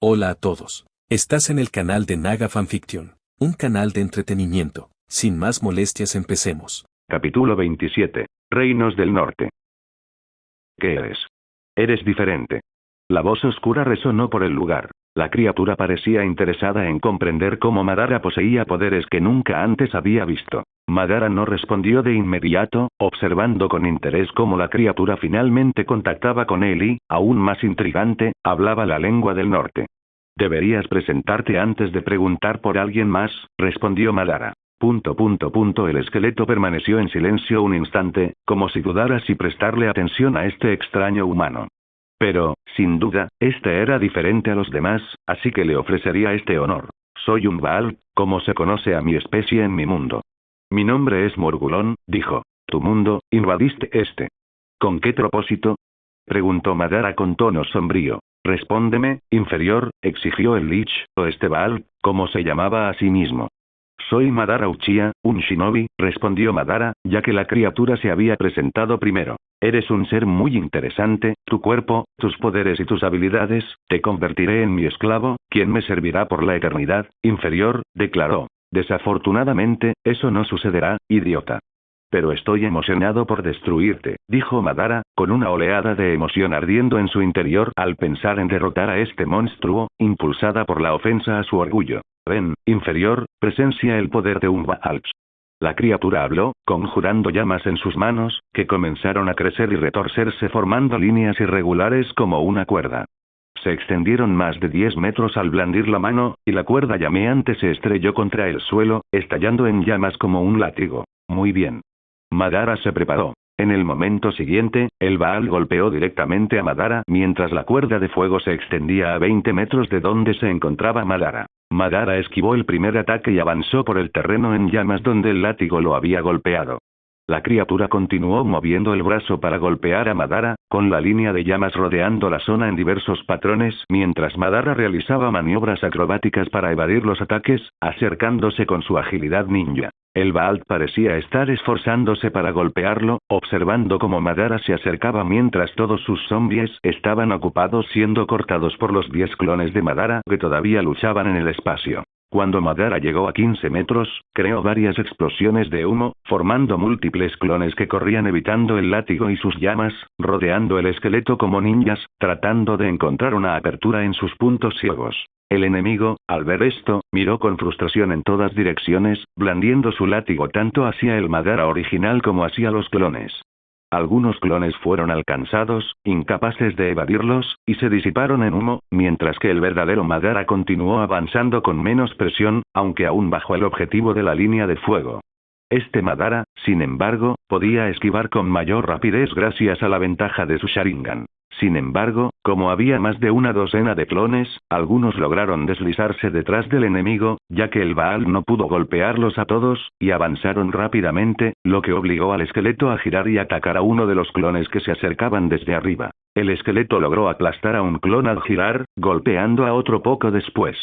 Hola a todos. Estás en el canal de Naga Fanfiction, un canal de entretenimiento. Sin más molestias, empecemos. Capítulo 27. Reinos del Norte. ¿Qué eres? Eres diferente. La voz oscura resonó por el lugar. La criatura parecía interesada en comprender cómo Madara poseía poderes que nunca antes había visto. Madara no respondió de inmediato, observando con interés cómo la criatura finalmente contactaba con él y, aún más intrigante, hablaba la lengua del norte. Deberías presentarte antes de preguntar por alguien más, respondió Madara. El esqueleto permaneció en silencio un instante, como si dudara si prestarle atención a este extraño humano. Pero, sin duda, este era diferente a los demás, así que le ofrecería este honor. Soy un Baal, como se conoce a mi especie en mi mundo. Mi nombre es Morgulón, dijo. Tu mundo, invadiste este. ¿Con qué propósito? Preguntó Madara con tono sombrío. Respóndeme, inferior, exigió el Lich, o este Baal, como se llamaba a sí mismo. Soy Madara Uchiha, un shinobi, respondió Madara, ya que la criatura se había presentado primero. Eres un ser muy interesante, tu cuerpo, tus poderes y tus habilidades, te convertiré en mi esclavo, quien me servirá por la eternidad, inferior, declaró. Desafortunadamente, eso no sucederá, idiota. Pero estoy emocionado por destruirte, dijo Madara, con una oleada de emoción ardiendo en su interior al pensar en derrotar a este monstruo, impulsada por la ofensa a su orgullo. Ven, inferior, presencia el poder de un Baal. La criatura habló, conjurando llamas en sus manos, que comenzaron a crecer y retorcerse formando líneas irregulares como una cuerda. Se extendieron más de 10 metros al blandir la mano, y la cuerda llameante se estrelló contra el suelo, estallando en llamas como un látigo. Muy bien. Madara se preparó. En el momento siguiente, el Baal golpeó directamente a Madara mientras la cuerda de fuego se extendía a 20 metros de donde se encontraba Madara. Madara esquivó el primer ataque y avanzó por el terreno en llamas donde el látigo lo había golpeado. La criatura continuó moviendo el brazo para golpear a Madara, con la línea de llamas rodeando la zona en diversos patrones mientras Madara realizaba maniobras acrobáticas para evadir los ataques, acercándose con su agilidad ninja. El Baal parecía estar esforzándose para golpearlo, observando cómo Madara se acercaba mientras todos sus zombies estaban ocupados siendo cortados por los 10 clones de Madara que todavía luchaban en el espacio. Cuando Madara llegó a 15 metros, creó varias explosiones de humo, formando múltiples clones que corrían evitando el látigo y sus llamas, rodeando el esqueleto como ninjas, tratando de encontrar una apertura en sus puntos ciegos. El enemigo, al ver esto, miró con frustración en todas direcciones, blandiendo su látigo tanto hacia el Madara original como hacia los clones. Algunos clones fueron alcanzados, incapaces de evadirlos, y se disiparon en humo, mientras que el verdadero Madara continuó avanzando con menos presión, aunque aún bajo el objetivo de la línea de fuego. Este Madara, sin embargo, podía esquivar con mayor rapidez gracias a la ventaja de su Sharingan. Sin embargo, como había más de una docena de clones, algunos lograron deslizarse detrás del enemigo, ya que el Baal no pudo golpearlos a todos, y avanzaron rápidamente, lo que obligó al esqueleto a girar y atacar a uno de los clones que se acercaban desde arriba. El esqueleto logró aplastar a un clon al girar, golpeando a otro poco después.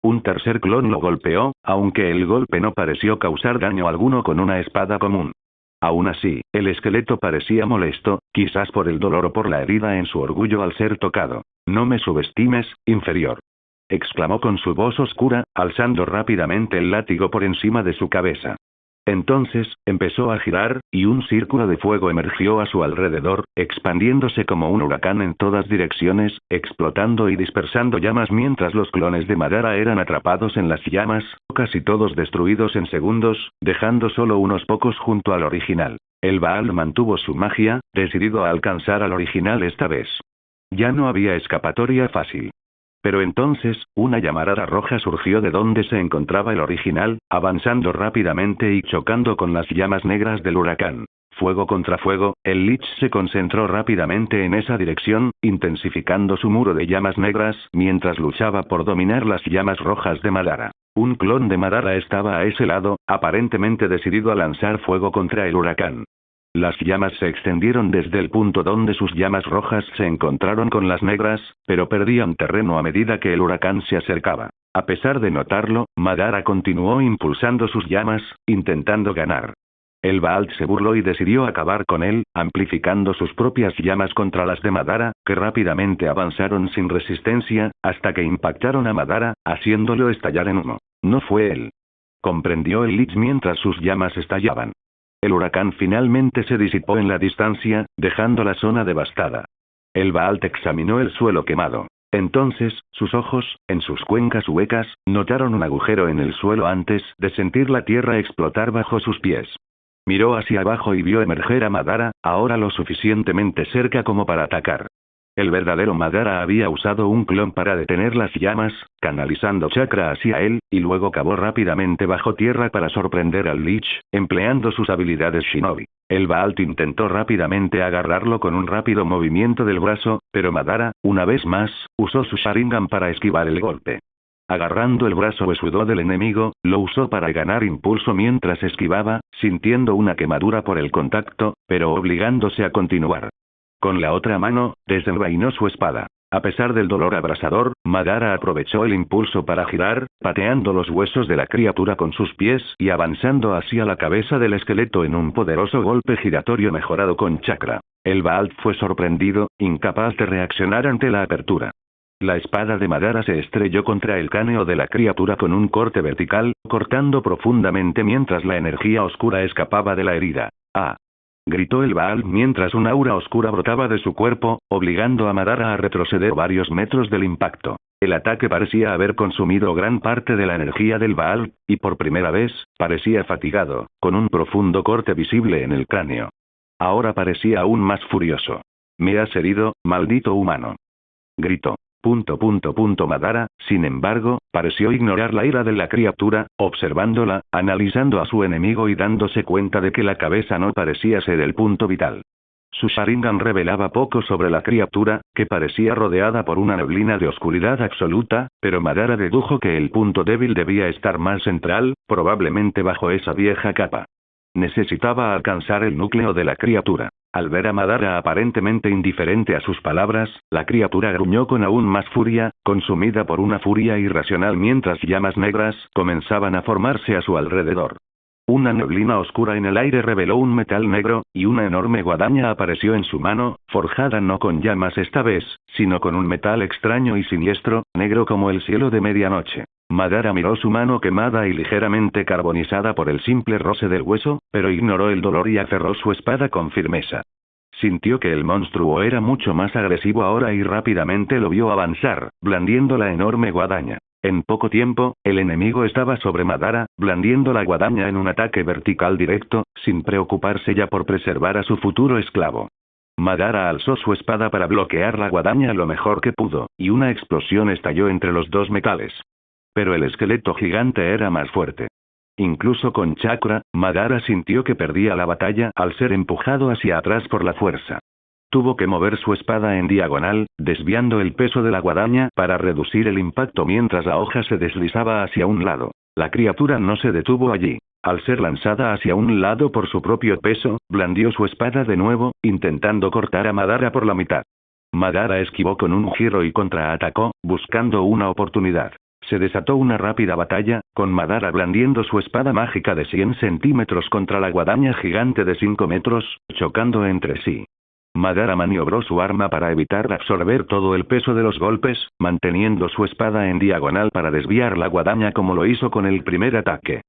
Un tercer clon lo golpeó, aunque el golpe no pareció causar daño alguno con una espada común. Aún así, el esqueleto parecía molesto, quizás por el dolor o por la herida en su orgullo al ser tocado. No me subestimes, inferior. Exclamó con su voz oscura, alzando rápidamente el látigo por encima de su cabeza. Entonces, empezó a girar, y un círculo de fuego emergió a su alrededor, expandiéndose como un huracán en todas direcciones, explotando y dispersando llamas mientras los clones de Madara eran atrapados en las llamas, casi todos destruidos en segundos, dejando solo unos pocos junto al original. El Baal mantuvo su magia, decidido a alcanzar al original esta vez. Ya no había escapatoria fácil. Pero entonces, una llamarada roja surgió de donde se encontraba el original, avanzando rápidamente y chocando con las llamas negras del huracán. Fuego contra fuego, el Lich se concentró rápidamente en esa dirección, intensificando su muro de llamas negras mientras luchaba por dominar las llamas rojas de Madara. Un clon de Madara estaba a ese lado, aparentemente decidido a lanzar fuego contra el huracán. Las llamas se extendieron desde el punto donde sus llamas rojas se encontraron con las negras, pero perdían terreno a medida que el huracán se acercaba. A pesar de notarlo, Madara continuó impulsando sus llamas, intentando ganar. El Baal se burló y decidió acabar con él, amplificando sus propias llamas contra las de Madara, que rápidamente avanzaron sin resistencia, hasta que impactaron a Madara, haciéndolo estallar en humo. No fue él. Comprendió el Lich mientras sus llamas estallaban. El huracán finalmente se disipó en la distancia, dejando la zona devastada. El Baal examinó el suelo quemado. Entonces, sus ojos, en sus cuencas huecas, notaron un agujero en el suelo antes de sentir la tierra explotar bajo sus pies. Miró hacia abajo y vio emerger a Madara, ahora lo suficientemente cerca como para atacar. El verdadero Madara había usado un clon para detener las llamas, canalizando chakra hacia él, y luego cavó rápidamente bajo tierra para sorprender al Lich, empleando sus habilidades Shinobi. El Baal intentó rápidamente agarrarlo con un rápido movimiento del brazo, pero Madara, una vez más, usó su Sharingan para esquivar el golpe. Agarrando el brazo huesudo del enemigo, lo usó para ganar impulso mientras esquivaba, sintiendo una quemadura por el contacto, pero obligándose a continuar. Con la otra mano, desenvainó su espada. A pesar del dolor abrasador, Madara aprovechó el impulso para girar, pateando los huesos de la criatura con sus pies y avanzando hacia la cabeza del esqueleto en un poderoso golpe giratorio mejorado con chakra. El Baal fue sorprendido, incapaz de reaccionar ante la apertura. La espada de Madara se estrelló contra el cráneo de la criatura con un corte vertical, cortando profundamente mientras la energía oscura escapaba de la herida. ¡Ah! Gritó el Baal mientras un aura oscura brotaba de su cuerpo, obligando a Madara a retroceder varios metros del impacto. El ataque parecía haber consumido gran parte de la energía del Baal, y por primera vez, parecía fatigado, con un profundo corte visible en el cráneo. Ahora parecía aún más furioso. «Me has herido, maldito humano», gritó. Madara, sin embargo, pareció ignorar la ira de la criatura, observándola, analizando a su enemigo y dándose cuenta de que la cabeza no parecía ser el punto vital. Su Sharingan revelaba poco sobre la criatura, que parecía rodeada por una neblina de oscuridad absoluta, pero Madara dedujo que el punto débil debía estar más central, probablemente bajo esa vieja capa. Necesitaba alcanzar el núcleo de la criatura. Al ver a Madara aparentemente indiferente a sus palabras, la criatura gruñó con aún más furia, consumida por una furia irracional mientras llamas negras comenzaban a formarse a su alrededor. Una neblina oscura en el aire reveló un metal negro, y una enorme guadaña apareció en su mano, forjada no con llamas esta vez, sino con un metal extraño y siniestro, negro como el cielo de medianoche. Madara miró su mano quemada y ligeramente carbonizada por el simple roce del hueso, pero ignoró el dolor y aferró su espada con firmeza. Sintió que el monstruo era mucho más agresivo ahora y rápidamente lo vio avanzar, blandiendo la enorme guadaña. En poco tiempo, el enemigo estaba sobre Madara, blandiendo la guadaña en un ataque vertical directo, sin preocuparse ya por preservar a su futuro esclavo. Madara alzó su espada para bloquear la guadaña lo mejor que pudo, y una explosión estalló entre los dos metales. Pero el esqueleto gigante era más fuerte. Incluso con chakra, Madara sintió que perdía la batalla al ser empujado hacia atrás por la fuerza. Tuvo que mover su espada en diagonal, desviando el peso de la guadaña para reducir el impacto mientras la hoja se deslizaba hacia un lado. La criatura no se detuvo allí. Al ser lanzada hacia un lado por su propio peso, blandió su espada de nuevo, intentando cortar a Madara por la mitad. Madara esquivó con un giro y contraatacó, buscando una oportunidad. Se desató una rápida batalla, con Madara blandiendo su espada mágica de 100 centímetros contra la guadaña gigante de 5 metros, chocando entre sí. Madara maniobró su arma para evitar absorber todo el peso de los golpes, manteniendo su espada en diagonal para desviar la guadaña como lo hizo con el primer ataque.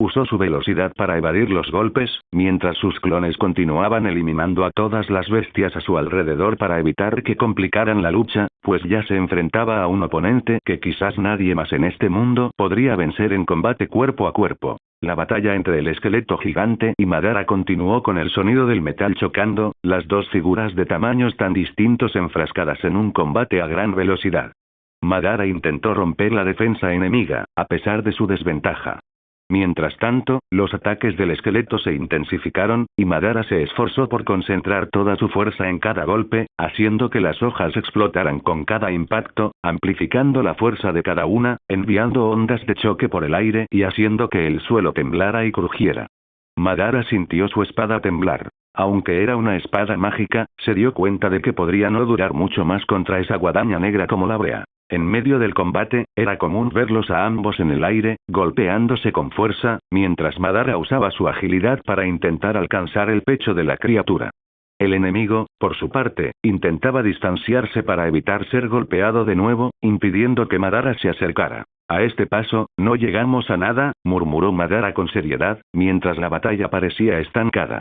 Usó su velocidad para evadir los golpes, mientras sus clones continuaban eliminando a todas las bestias a su alrededor para evitar que complicaran la lucha, pues ya se enfrentaba a un oponente que quizás nadie más en este mundo podría vencer en combate cuerpo a cuerpo. La batalla entre el esqueleto gigante y Madara continuó con el sonido del metal chocando, las dos figuras de tamaños tan distintos enfrascadas en un combate a gran velocidad. Madara intentó romper la defensa enemiga, a pesar de su desventaja. Mientras tanto, los ataques del esqueleto se intensificaron, y Madara se esforzó por concentrar toda su fuerza en cada golpe, haciendo que las hojas explotaran con cada impacto, amplificando la fuerza de cada una, enviando ondas de choque por el aire y haciendo que el suelo temblara y crujiera. Madara sintió su espada temblar. Aunque era una espada mágica, se dio cuenta de que podría no durar mucho más contra esa guadaña negra como la brea. En medio del combate, era común verlos a ambos en el aire, golpeándose con fuerza, mientras Madara usaba su agilidad para intentar alcanzar el pecho de la criatura. El enemigo, por su parte, intentaba distanciarse para evitar ser golpeado de nuevo, impidiendo que Madara se acercara. A este paso, no llegamos a nada, murmuró Madara con seriedad, mientras la batalla parecía estancada.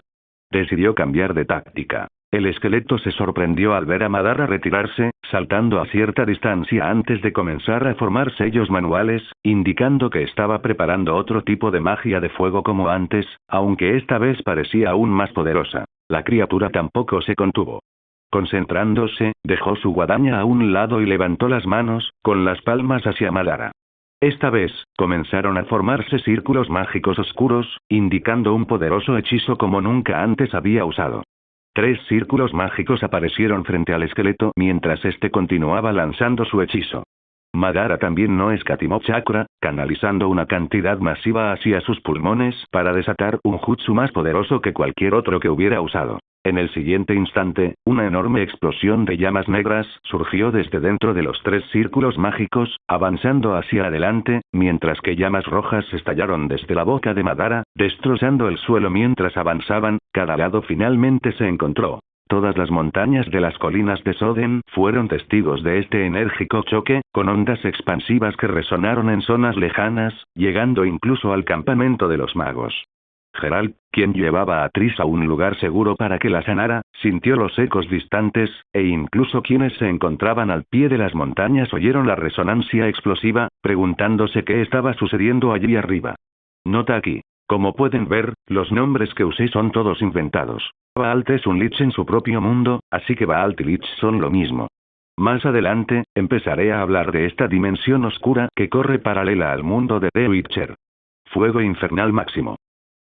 Decidió cambiar de táctica. El esqueleto se sorprendió al ver a Madara retirarse, saltando a cierta distancia antes de comenzar a formar sellos manuales, indicando que estaba preparando otro tipo de magia de fuego como antes, aunque esta vez parecía aún más poderosa. La criatura tampoco se contuvo. Concentrándose, dejó su guadaña a un lado y levantó las manos, con las palmas hacia Madara. Esta vez, comenzaron a formarse círculos mágicos oscuros, indicando un poderoso hechizo como nunca antes había usado. 3 círculos mágicos aparecieron frente al esqueleto mientras este continuaba lanzando su hechizo. Madara también no escatimó chakra, canalizando una cantidad masiva hacia sus pulmones para desatar un jutsu más poderoso que cualquier otro que hubiera usado. En el siguiente instante, una enorme explosión de llamas negras surgió desde dentro de los 3 círculos mágicos, avanzando hacia adelante, mientras que llamas rojas estallaron desde la boca de Madara, destrozando el suelo mientras avanzaban. Cada lado finalmente se encontró. Todas las montañas de las colinas de Soden fueron testigos de este enérgico choque, con ondas expansivas que resonaron en zonas lejanas, llegando incluso al campamento de los magos. Geralt, quien llevaba a Triss a un lugar seguro para que la sanara, sintió los ecos distantes, e incluso quienes se encontraban al pie de las montañas oyeron la resonancia explosiva, preguntándose qué estaba sucediendo allí arriba. Nota aquí. Como pueden ver, los nombres que usé son todos inventados. Baalt es un lich en su propio mundo, así que Baalt y lich son lo mismo. Más adelante, empezaré a hablar de esta dimensión oscura que corre paralela al mundo de The Witcher. Fuego infernal máximo.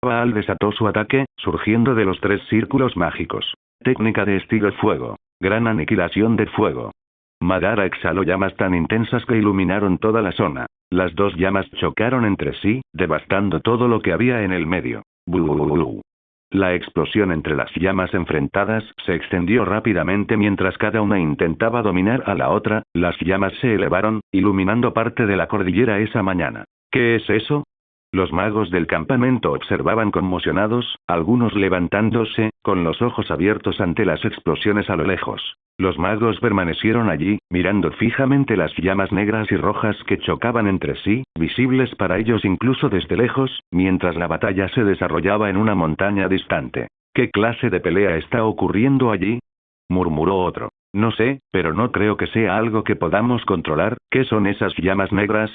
Baal desató su ataque, surgiendo de los 3 círculos mágicos. Técnica de estilo fuego. Gran aniquilación de fuego. Madara exhaló llamas tan intensas que iluminaron toda la zona. Las 2 llamas chocaron entre sí, devastando todo lo que había en el medio. ¡Blu! La explosión entre las llamas enfrentadas se extendió rápidamente mientras cada una intentaba dominar a la otra. Las llamas se elevaron, iluminando parte de la cordillera esa mañana. ¿Qué es eso? Los magos del campamento observaban conmocionados, algunos levantándose, con los ojos abiertos ante las explosiones a lo lejos. Los magos permanecieron allí, mirando fijamente las llamas negras y rojas que chocaban entre sí, visibles para ellos incluso desde lejos, mientras la batalla se desarrollaba en una montaña distante. ¿Qué clase de pelea está ocurriendo allí?, murmuró otro. No sé, pero no creo que sea algo que podamos controlar. ¿Qué son esas llamas negras?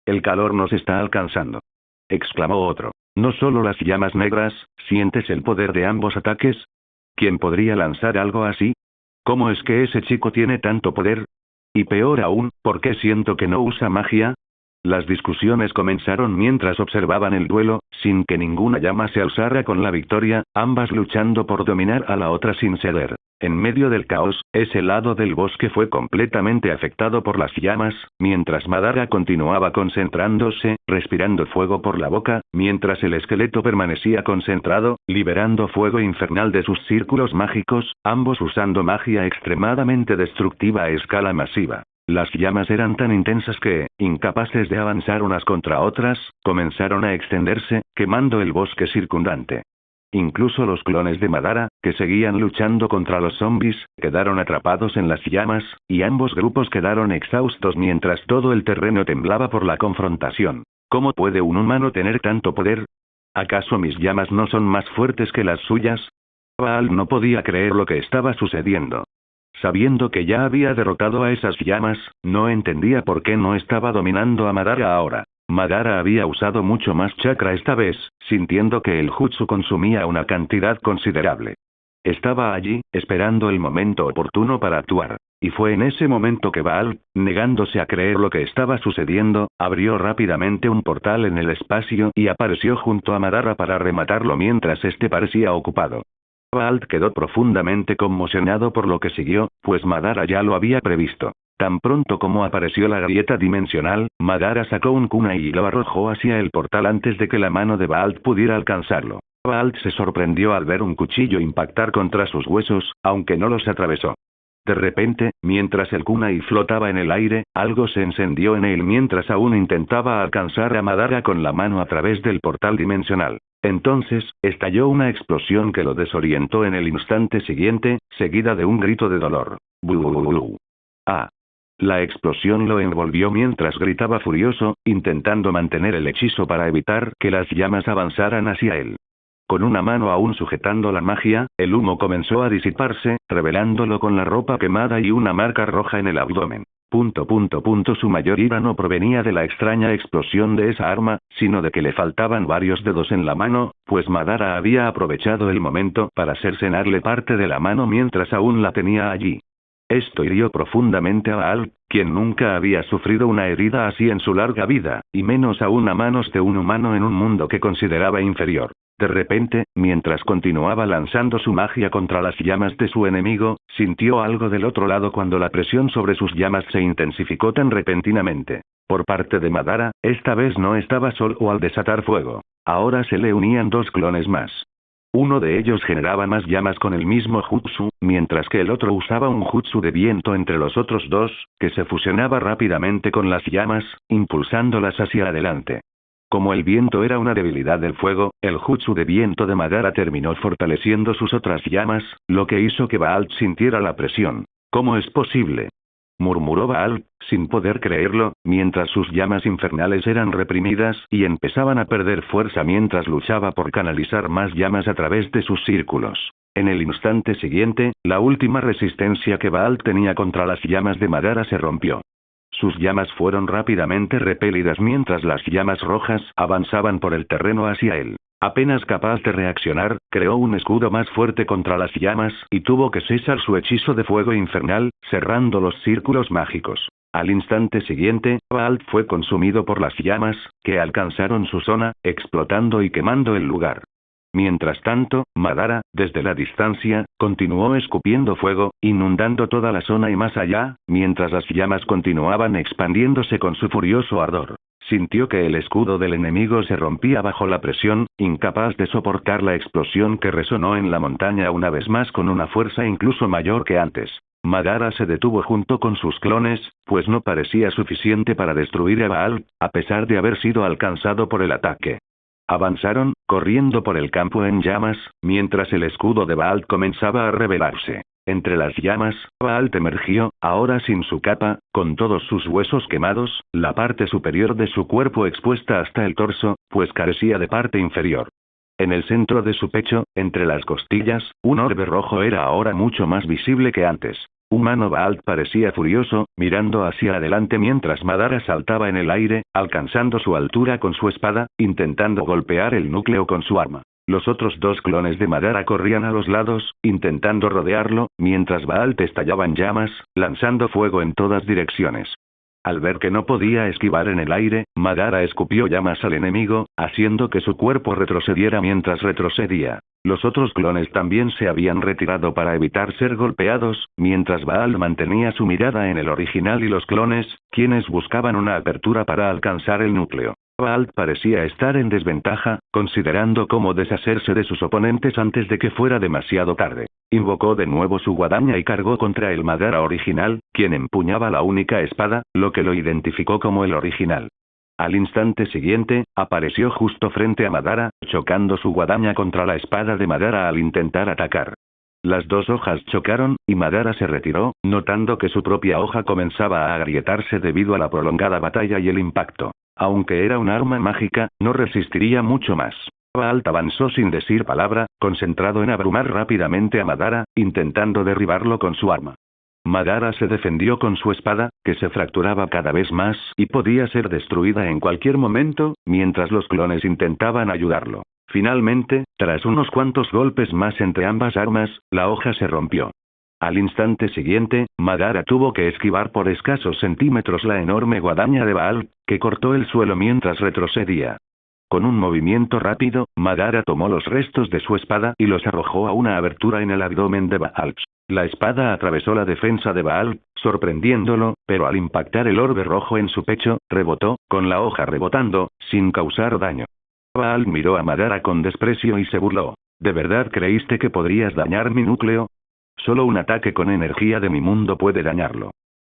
El calor nos está alcanzando, exclamó otro. No solo las llamas negras, ¿sientes el poder de ambos ataques? ¿Quién podría lanzar algo así? ¿Cómo es que ese chico tiene tanto poder? Y peor aún, ¿por qué siento que no usa magia? Las discusiones comenzaron mientras observaban el duelo, sin que ninguna llama se alzara con la victoria, ambas luchando por dominar a la otra sin ceder. En medio del caos, ese lado del bosque fue completamente afectado por las llamas, mientras Madara continuaba concentrándose, respirando fuego por la boca, mientras el esqueleto permanecía concentrado, liberando fuego infernal de sus círculos mágicos, ambos usando magia extremadamente destructiva a escala masiva. Las llamas eran tan intensas que, incapaces de avanzar unas contra otras, comenzaron a extenderse, quemando el bosque circundante. Incluso los clones de Madara, que seguían luchando contra los zombies, quedaron atrapados en las llamas, y ambos grupos quedaron exhaustos mientras todo el terreno temblaba por la confrontación. ¿Cómo puede un humano tener tanto poder? ¿Acaso mis llamas no son más fuertes que las suyas? Baal no podía creer lo que estaba sucediendo. Sabiendo que ya había derrotado a esas llamas, no entendía por qué no estaba dominando a Madara ahora. Madara había usado mucho más chakra esta vez, sintiendo que el jutsu consumía una cantidad considerable. Estaba allí, esperando el momento oportuno para actuar. Y fue en ese momento que Baal, negándose a creer lo que estaba sucediendo, abrió rápidamente un portal en el espacio y apareció junto a Madara para rematarlo mientras este parecía ocupado. Baal quedó profundamente conmocionado por lo que siguió, pues Madara ya lo había previsto. Tan pronto como apareció la grieta dimensional, Madara sacó un kunai y lo arrojó hacia el portal antes de que la mano de Baal pudiera alcanzarlo. Baal se sorprendió al ver un cuchillo impactar contra sus huesos, aunque no los atravesó. De repente, mientras el kunai flotaba en el aire, algo se encendió en él mientras aún intentaba alcanzar a Madara con la mano a través del portal dimensional. Entonces, estalló una explosión que lo desorientó en el instante siguiente, seguida de un grito de dolor. ¡Buu! ¡Ah! La explosión lo envolvió mientras gritaba furioso, intentando mantener el hechizo para evitar que las llamas avanzaran hacia él. Con una mano aún sujetando la magia, el humo comenzó a disiparse, revelándolo con la ropa quemada y una marca roja en el abdomen. Su mayor ira no provenía de la extraña explosión de esa arma, sino de que le faltaban varios dedos en la mano, pues Madara había aprovechado el momento para cercenarle parte de la mano mientras aún la tenía allí. Esto hirió profundamente a Baal, quien nunca había sufrido una herida así en su larga vida, y menos aún a manos de un humano en un mundo que consideraba inferior. De repente, mientras continuaba lanzando su magia contra las llamas de su enemigo, sintió algo del otro lado cuando la presión sobre sus llamas se intensificó tan repentinamente. Por parte de Madara, esta vez no estaba solo al desatar fuego. Ahora se le unían dos clones más. Uno de ellos generaba más llamas con el mismo jutsu, mientras que el otro usaba un jutsu de viento entre los otros dos, que se fusionaba rápidamente con las llamas, impulsándolas hacia adelante. Como el viento era una debilidad del fuego, el jutsu de viento de Madara terminó fortaleciendo sus otras llamas, lo que hizo que Baal sintiera la presión. ¿Cómo es posible?, murmuró Baal, sin poder creerlo, mientras sus llamas infernales eran reprimidas y empezaban a perder fuerza mientras luchaba por canalizar más llamas a través de sus círculos. En el instante siguiente, la última resistencia que Baal tenía contra las llamas de Madara se rompió. Sus llamas fueron rápidamente repelidas mientras las llamas rojas avanzaban por el terreno hacia él. Apenas capaz de reaccionar, creó un escudo más fuerte contra las llamas y tuvo que cesar su hechizo de fuego infernal, cerrando los círculos mágicos. Al instante siguiente, Baal fue consumido por las llamas, que alcanzaron su zona, explotando y quemando el lugar. Mientras tanto, Madara, desde la distancia, continuó escupiendo fuego, inundando toda la zona y más allá, mientras las llamas continuaban expandiéndose con su furioso ardor. Sintió que el escudo del enemigo se rompía bajo la presión, incapaz de soportar la explosión que resonó en la montaña una vez más con una fuerza incluso mayor que antes. Madara se detuvo junto con sus clones, pues no parecía suficiente para destruir a Baal, a pesar de haber sido alcanzado por el ataque. Avanzaron, corriendo por el campo en llamas, mientras el escudo de Baal comenzaba a revelarse. Entre las llamas, Baal emergió, ahora sin su capa, con todos sus huesos quemados, la parte superior de su cuerpo expuesta hasta el torso, pues carecía de parte inferior. En el centro de su pecho, entre las costillas, un orbe rojo era ahora mucho más visible que antes. Humano Baal parecía furioso, mirando hacia adelante mientras Madara saltaba en el aire, alcanzando su altura con su espada, intentando golpear el núcleo con su arma. Los otros dos clones de Madara corrían a los lados, intentando rodearlo, mientras Baal estallaba en llamas, lanzando fuego en todas direcciones. Al ver que no podía esquivar en el aire, Madara escupió llamas al enemigo, haciendo que su cuerpo retrocediera mientras retrocedía. Los otros clones también se habían retirado para evitar ser golpeados, mientras Baal mantenía su mirada en el original y los clones, quienes buscaban una apertura para alcanzar el núcleo. Baal parecía estar en desventaja, considerando cómo deshacerse de sus oponentes antes de que fuera demasiado tarde. Invocó de nuevo su guadaña y cargó contra el Madara original, quien empuñaba la única espada, lo que lo identificó como el original. Al instante siguiente, apareció justo frente a Madara, chocando su guadaña contra la espada de Madara al intentar atacar. Las dos hojas chocaron, y Madara se retiró, notando que su propia hoja comenzaba a agrietarse debido a la prolongada batalla y el impacto. Aunque era un arma mágica, no resistiría mucho más. Baal avanzó sin decir palabra, concentrado en abrumar rápidamente a Madara, intentando derribarlo con su arma. Madara se defendió con su espada, que se fracturaba cada vez más y podía ser destruida en cualquier momento, mientras los clones intentaban ayudarlo. Finalmente, tras unos cuantos golpes más entre ambas armas, la hoja se rompió. Al instante siguiente, Madara tuvo que esquivar por escasos centímetros la enorme guadaña de Baal, que cortó el suelo mientras retrocedía. Con un movimiento rápido, Madara tomó los restos de su espada y los arrojó a una abertura en el abdomen de Baal. La espada atravesó la defensa de Baal, sorprendiéndolo, pero al impactar el orbe rojo en su pecho, rebotó, con la hoja rebotando, sin causar daño. Baal miró a Madara con desprecio y se burló. ¿De verdad creíste que podrías dañar mi núcleo? Solo un ataque con energía de mi mundo puede dañarlo.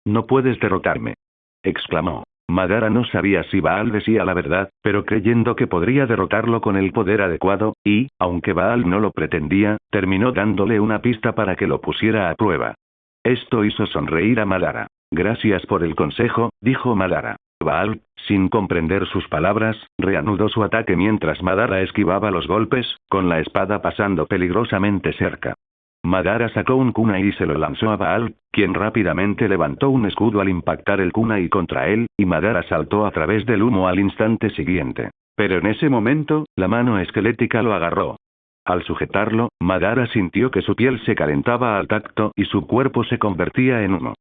No puedes derrotarme. Exclamó. Madara no sabía si Baal decía la verdad, pero creyendo que podría derrotarlo con el poder adecuado, y, aunque Baal no lo pretendía, terminó dándole una pista para que lo pusiera a prueba. Esto hizo sonreír a Madara. Gracias por el consejo, dijo Madara. Baal, sin comprender sus palabras, reanudó su ataque mientras Madara esquivaba los golpes, con la espada pasando peligrosamente cerca. Madara sacó un kunai y se lo lanzó a Baal, quien rápidamente levantó un escudo al impactar el kunai contra él, y Madara saltó a través del humo al instante siguiente. Pero en ese momento, la mano esquelética lo agarró. Al sujetarlo, Madara sintió que su piel se calentaba al tacto y su cuerpo se convertía en humo.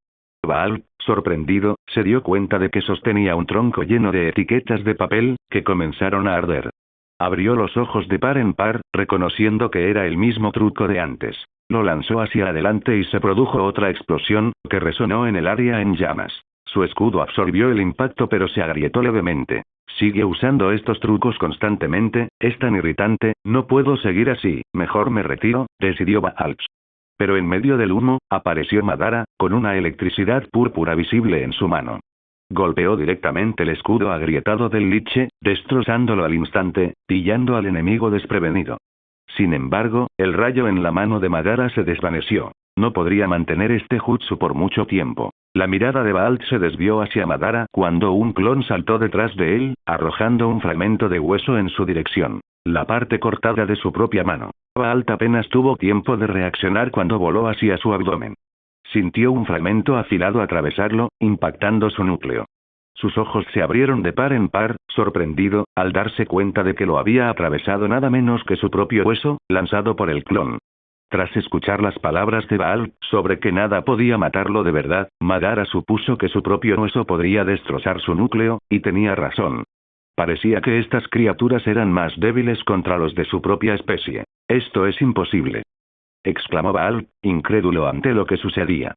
Baal, sorprendido, se dio cuenta de que sostenía un tronco lleno de etiquetas de papel, que comenzaron a arder. Abrió los ojos de par en par, reconociendo que era el mismo truco de antes. Lo lanzó hacia adelante y se produjo otra explosión, que resonó en el área en llamas. Su escudo absorbió el impacto pero se agrietó levemente. Sigue usando estos trucos constantemente, es tan irritante, no puedo seguir así, mejor me retiro, decidió Baal. Pero en medio del humo, apareció Madara, con una electricidad púrpura visible en su mano. Golpeó directamente el escudo agrietado del liche, destrozándolo al instante, pillando al enemigo desprevenido. Sin embargo, el rayo en la mano de Madara se desvaneció. No podría mantener este jutsu por mucho tiempo. La mirada de Baal se desvió hacia Madara cuando un clon saltó detrás de él, arrojando un fragmento de hueso en su dirección. La parte cortada de su propia mano. Baal apenas tuvo tiempo de reaccionar cuando voló hacia su abdomen. Sintió un fragmento afilado atravesarlo, impactando su núcleo. Sus ojos se abrieron de par en par, sorprendido, al darse cuenta de que lo había atravesado nada menos que su propio hueso, lanzado por el clon. Tras escuchar las palabras de Baal, sobre que nada podía matarlo de verdad, Madara supuso que su propio hueso podría destrozar su núcleo, y tenía razón. Parecía que estas criaturas eran más débiles contra los de su propia especie. Esto es imposible. Exclamó Baal, incrédulo ante lo que sucedía.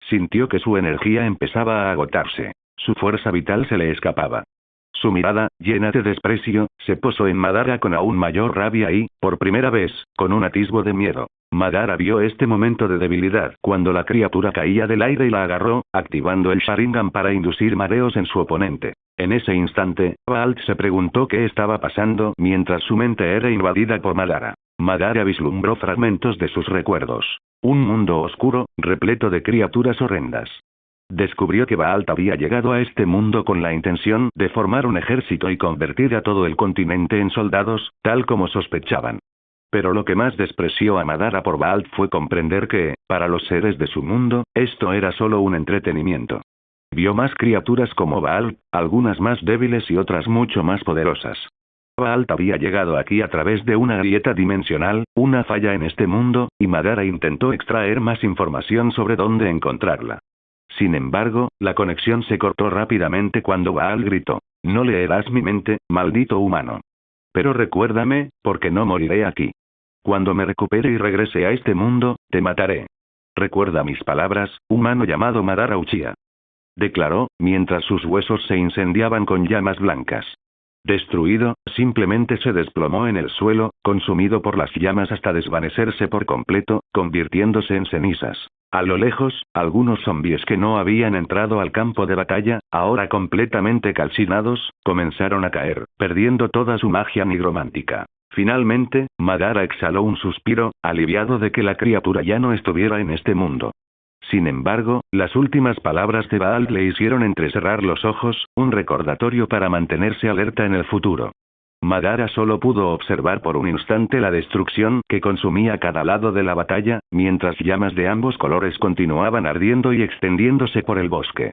Sintió que su energía empezaba a agotarse. Su fuerza vital se le escapaba. Su mirada, llena de desprecio, se posó en Madara con aún mayor rabia y, por primera vez, con un atisbo de miedo. Madara vio este momento de debilidad cuando la criatura caía del aire y la agarró, activando el Sharingan para inducir mareos en su oponente. En ese instante, Baal se preguntó qué estaba pasando mientras su mente era invadida por Madara. Madara vislumbró fragmentos de sus recuerdos. Un mundo oscuro, repleto de criaturas horrendas. Descubrió que Baal había llegado a este mundo con la intención de formar un ejército y convertir a todo el continente en soldados, tal como sospechaban. Pero lo que más despreció a Madara por Baal fue comprender que, para los seres de su mundo, esto era solo un entretenimiento. Vio más criaturas como Baal, algunas más débiles y otras mucho más poderosas. Baal había llegado aquí a través de una grieta dimensional, una falla en este mundo, y Madara intentó extraer más información sobre dónde encontrarla. Sin embargo, la conexión se cortó rápidamente cuando Baal gritó: «No leerás mi mente, maldito humano. Pero recuérdame, porque no moriré aquí. Cuando me recupere y regrese a este mundo, te mataré. Recuerda mis palabras, humano llamado Madara Uchiha», declaró, mientras sus huesos se incendiaban con llamas blancas. Destruido, simplemente se desplomó en el suelo, consumido por las llamas hasta desvanecerse por completo, convirtiéndose en cenizas. A lo lejos, algunos zombies que no habían entrado al campo de batalla, ahora completamente calcinados, comenzaron a caer, perdiendo toda su magia nigromántica. Finalmente, Madara exhaló un suspiro, aliviado de que la criatura ya no estuviera en este mundo. Sin embargo, las últimas palabras de Baal le hicieron entrecerrar los ojos, un recordatorio para mantenerse alerta en el futuro. Madara solo pudo observar por un instante la destrucción que consumía cada lado de la batalla, mientras llamas de ambos colores continuaban ardiendo y extendiéndose por el bosque.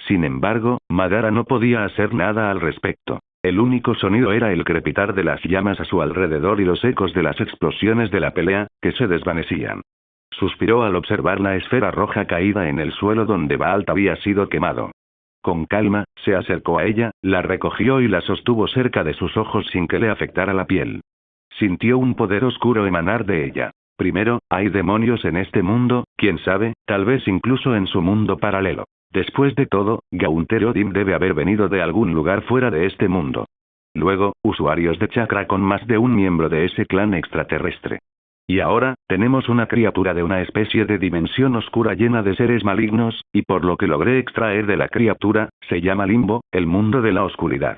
Sin embargo, Madara no podía hacer nada al respecto. El único sonido era el crepitar de las llamas a su alrededor y los ecos de las explosiones de la pelea, que se desvanecían. Suspiró al observar la esfera roja caída en el suelo donde Baal había sido quemado. Con calma, se acercó a ella, la recogió y la sostuvo cerca de sus ojos sin que le afectara la piel. Sintió un poder oscuro emanar de ella. Primero, hay demonios en este mundo, quién sabe, tal vez incluso en su mundo paralelo. Después de todo, Gaunter Odin debe haber venido de algún lugar fuera de este mundo. Luego, usuarios de chakra con más de un miembro de ese clan extraterrestre. Y ahora, tenemos una criatura de una especie de dimensión oscura llena de seres malignos, y por lo que logré extraer de la criatura, se llama limbo, el mundo de la oscuridad.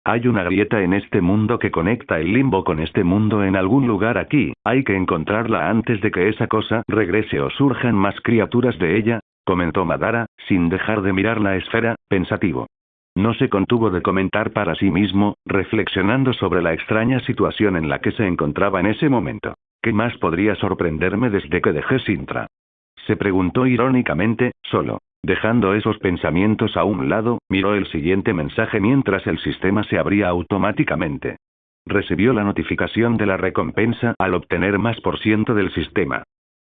Hay una grieta en este mundo que conecta el limbo con este mundo en algún lugar aquí, hay que encontrarla antes de que esa cosa regrese o surjan más criaturas de ella, comentó Madara, sin dejar de mirar la esfera, pensativo. No se contuvo de comentar para sí mismo, reflexionando sobre la extraña situación en la que se encontraba en ese momento. ¿Qué más podría sorprenderme desde que dejé Sintra? Se preguntó irónicamente, solo. Dejando esos pensamientos a un lado, miró el siguiente mensaje mientras el sistema se abría automáticamente. Recibió la notificación de la recompensa al obtener más % del sistema.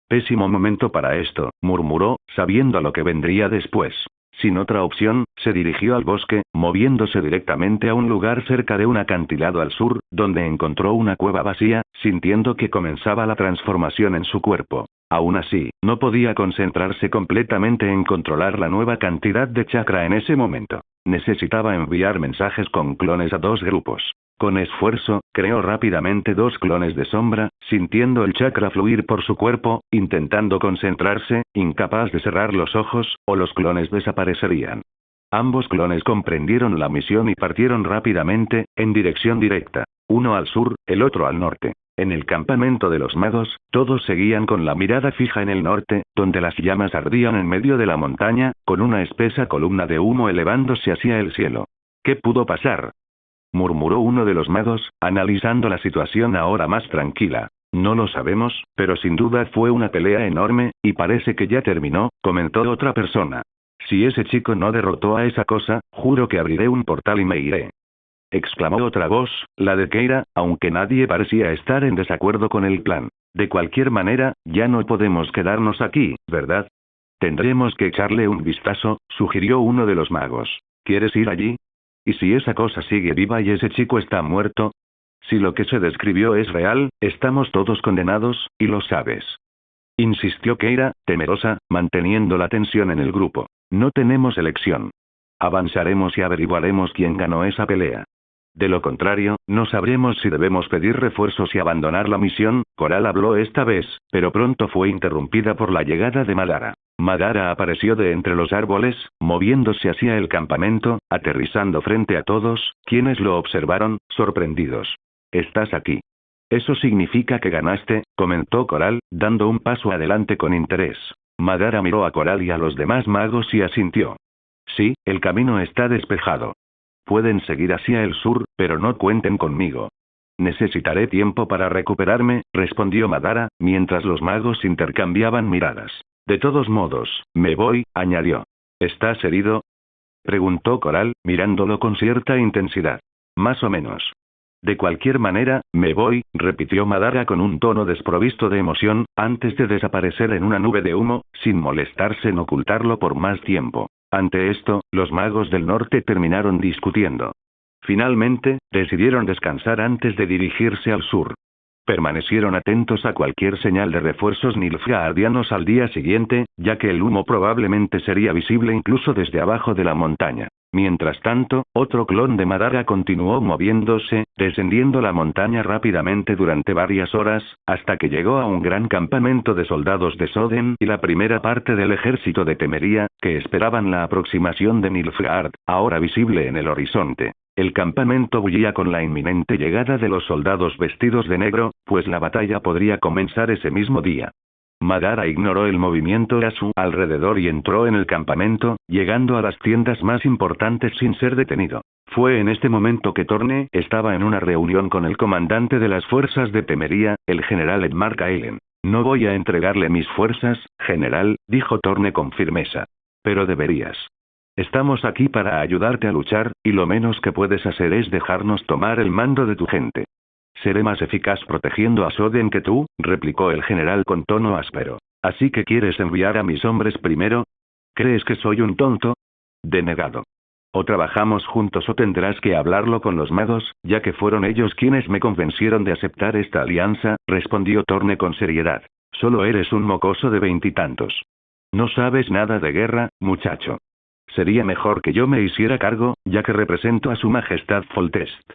Pésimo momento para esto, murmuró, sabiendo lo que vendría después. Sin otra opción, se dirigió al bosque, moviéndose directamente a un lugar cerca de un acantilado al sur, donde encontró una cueva vacía, sintiendo que comenzaba la transformación en su cuerpo. Aún así, no podía concentrarse completamente en controlar la nueva cantidad de chakra en ese momento. Necesitaba enviar mensajes con clones a 2 grupos. Con esfuerzo, creó rápidamente 2 clones de sombra, sintiendo el chakra fluir por su cuerpo, intentando concentrarse, incapaz de cerrar los ojos, o los clones desaparecerían. Ambos clones comprendieron la misión y partieron rápidamente, en dirección directa. Uno al sur, el otro al norte. En el campamento de los magos, todos seguían con la mirada fija en el norte, donde las llamas ardían en medio de la montaña, con una espesa columna de humo elevándose hacia el cielo. ¿Qué pudo pasar?, murmuró uno de los magos, analizando la situación ahora más tranquila. No lo sabemos, pero sin duda fue una pelea enorme, y parece que ya terminó, comentó otra persona. Si ese chico no derrotó a esa cosa, juro que abriré un portal y me iré. Exclamó otra voz, la de Keira, aunque nadie parecía estar en desacuerdo con el plan. De cualquier manera, ya no podemos quedarnos aquí, ¿verdad? Tendremos que echarle un vistazo, sugirió uno de los magos. ¿Quieres ir allí? ¿Y si esa cosa sigue viva y ese chico está muerto? Si lo que se describió es real, estamos todos condenados, y lo sabes. Insistió Keira, temerosa, manteniendo la tensión en el grupo. No tenemos elección. Avanzaremos y averiguaremos quién ganó esa pelea. De lo contrario, no sabremos si debemos pedir refuerzos y abandonar la misión. Coral habló esta vez, pero pronto fue interrumpida por la llegada de Madara. Madara apareció de entre los árboles, moviéndose hacia el campamento, aterrizando frente a todos, quienes lo observaron, sorprendidos. «Estás aquí. Eso significa que ganaste», comentó Coral, dando un paso adelante con interés. Madara miró a Coral y a los demás magos y asintió. «Sí, el camino está despejado. Pueden seguir hacia el sur, pero no cuenten conmigo». «Necesitaré tiempo para recuperarme», respondió Madara, mientras los magos intercambiaban miradas. «De todos modos, me voy», añadió. «¿Estás herido?», preguntó Coral, mirándolo con cierta intensidad. «Más o menos». «De cualquier manera, me voy», repitió Madara con un tono desprovisto de emoción, antes de desaparecer en una nube de humo, sin molestarse en ocultarlo por más tiempo. Ante esto, los magos del norte terminaron discutiendo. Finalmente, decidieron descansar antes de dirigirse al sur. Permanecieron atentos a cualquier señal de refuerzos nilfgaardianos al día siguiente, ya que el humo probablemente sería visible incluso desde abajo de la montaña. Mientras tanto, otro clon de Madara continuó moviéndose, descendiendo la montaña rápidamente durante varias horas, hasta que llegó a un gran campamento de soldados de Soden y la primera parte del ejército de Temeria, que esperaban la aproximación de Nilfgaard, ahora visible en el horizonte. El campamento bullía con la inminente llegada de los soldados vestidos de negro, pues la batalla podría comenzar ese mismo día. Madara ignoró el movimiento a su alrededor y entró en el campamento, llegando a las tiendas más importantes sin ser detenido. Fue en este momento que Torne estaba en una reunión con el comandante de las fuerzas de Temeria, el general Edmar Kaelen. «No voy a entregarle mis fuerzas, general», dijo Torne con firmeza. «Pero deberías. Estamos aquí para ayudarte a luchar, y lo menos que puedes hacer es dejarnos tomar el mando de tu gente». «Seré más eficaz protegiendo a Soden que tú», replicó el general con tono áspero. «¿Así que quieres enviar a mis hombres primero? ¿Crees que soy un tonto?». «Denegado. O trabajamos juntos o tendrás que hablarlo con los magos, ya que fueron ellos quienes me convencieron de aceptar esta alianza», respondió Torne con seriedad. «Solo eres un mocoso de 20 y tantos. No sabes nada de guerra, muchacho. Sería mejor que yo me hiciera cargo, ya que represento a su majestad Foltest»,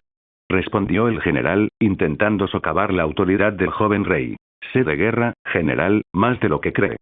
respondió el general, intentando socavar la autoridad del joven rey. Sé de guerra, general, más de lo que cree.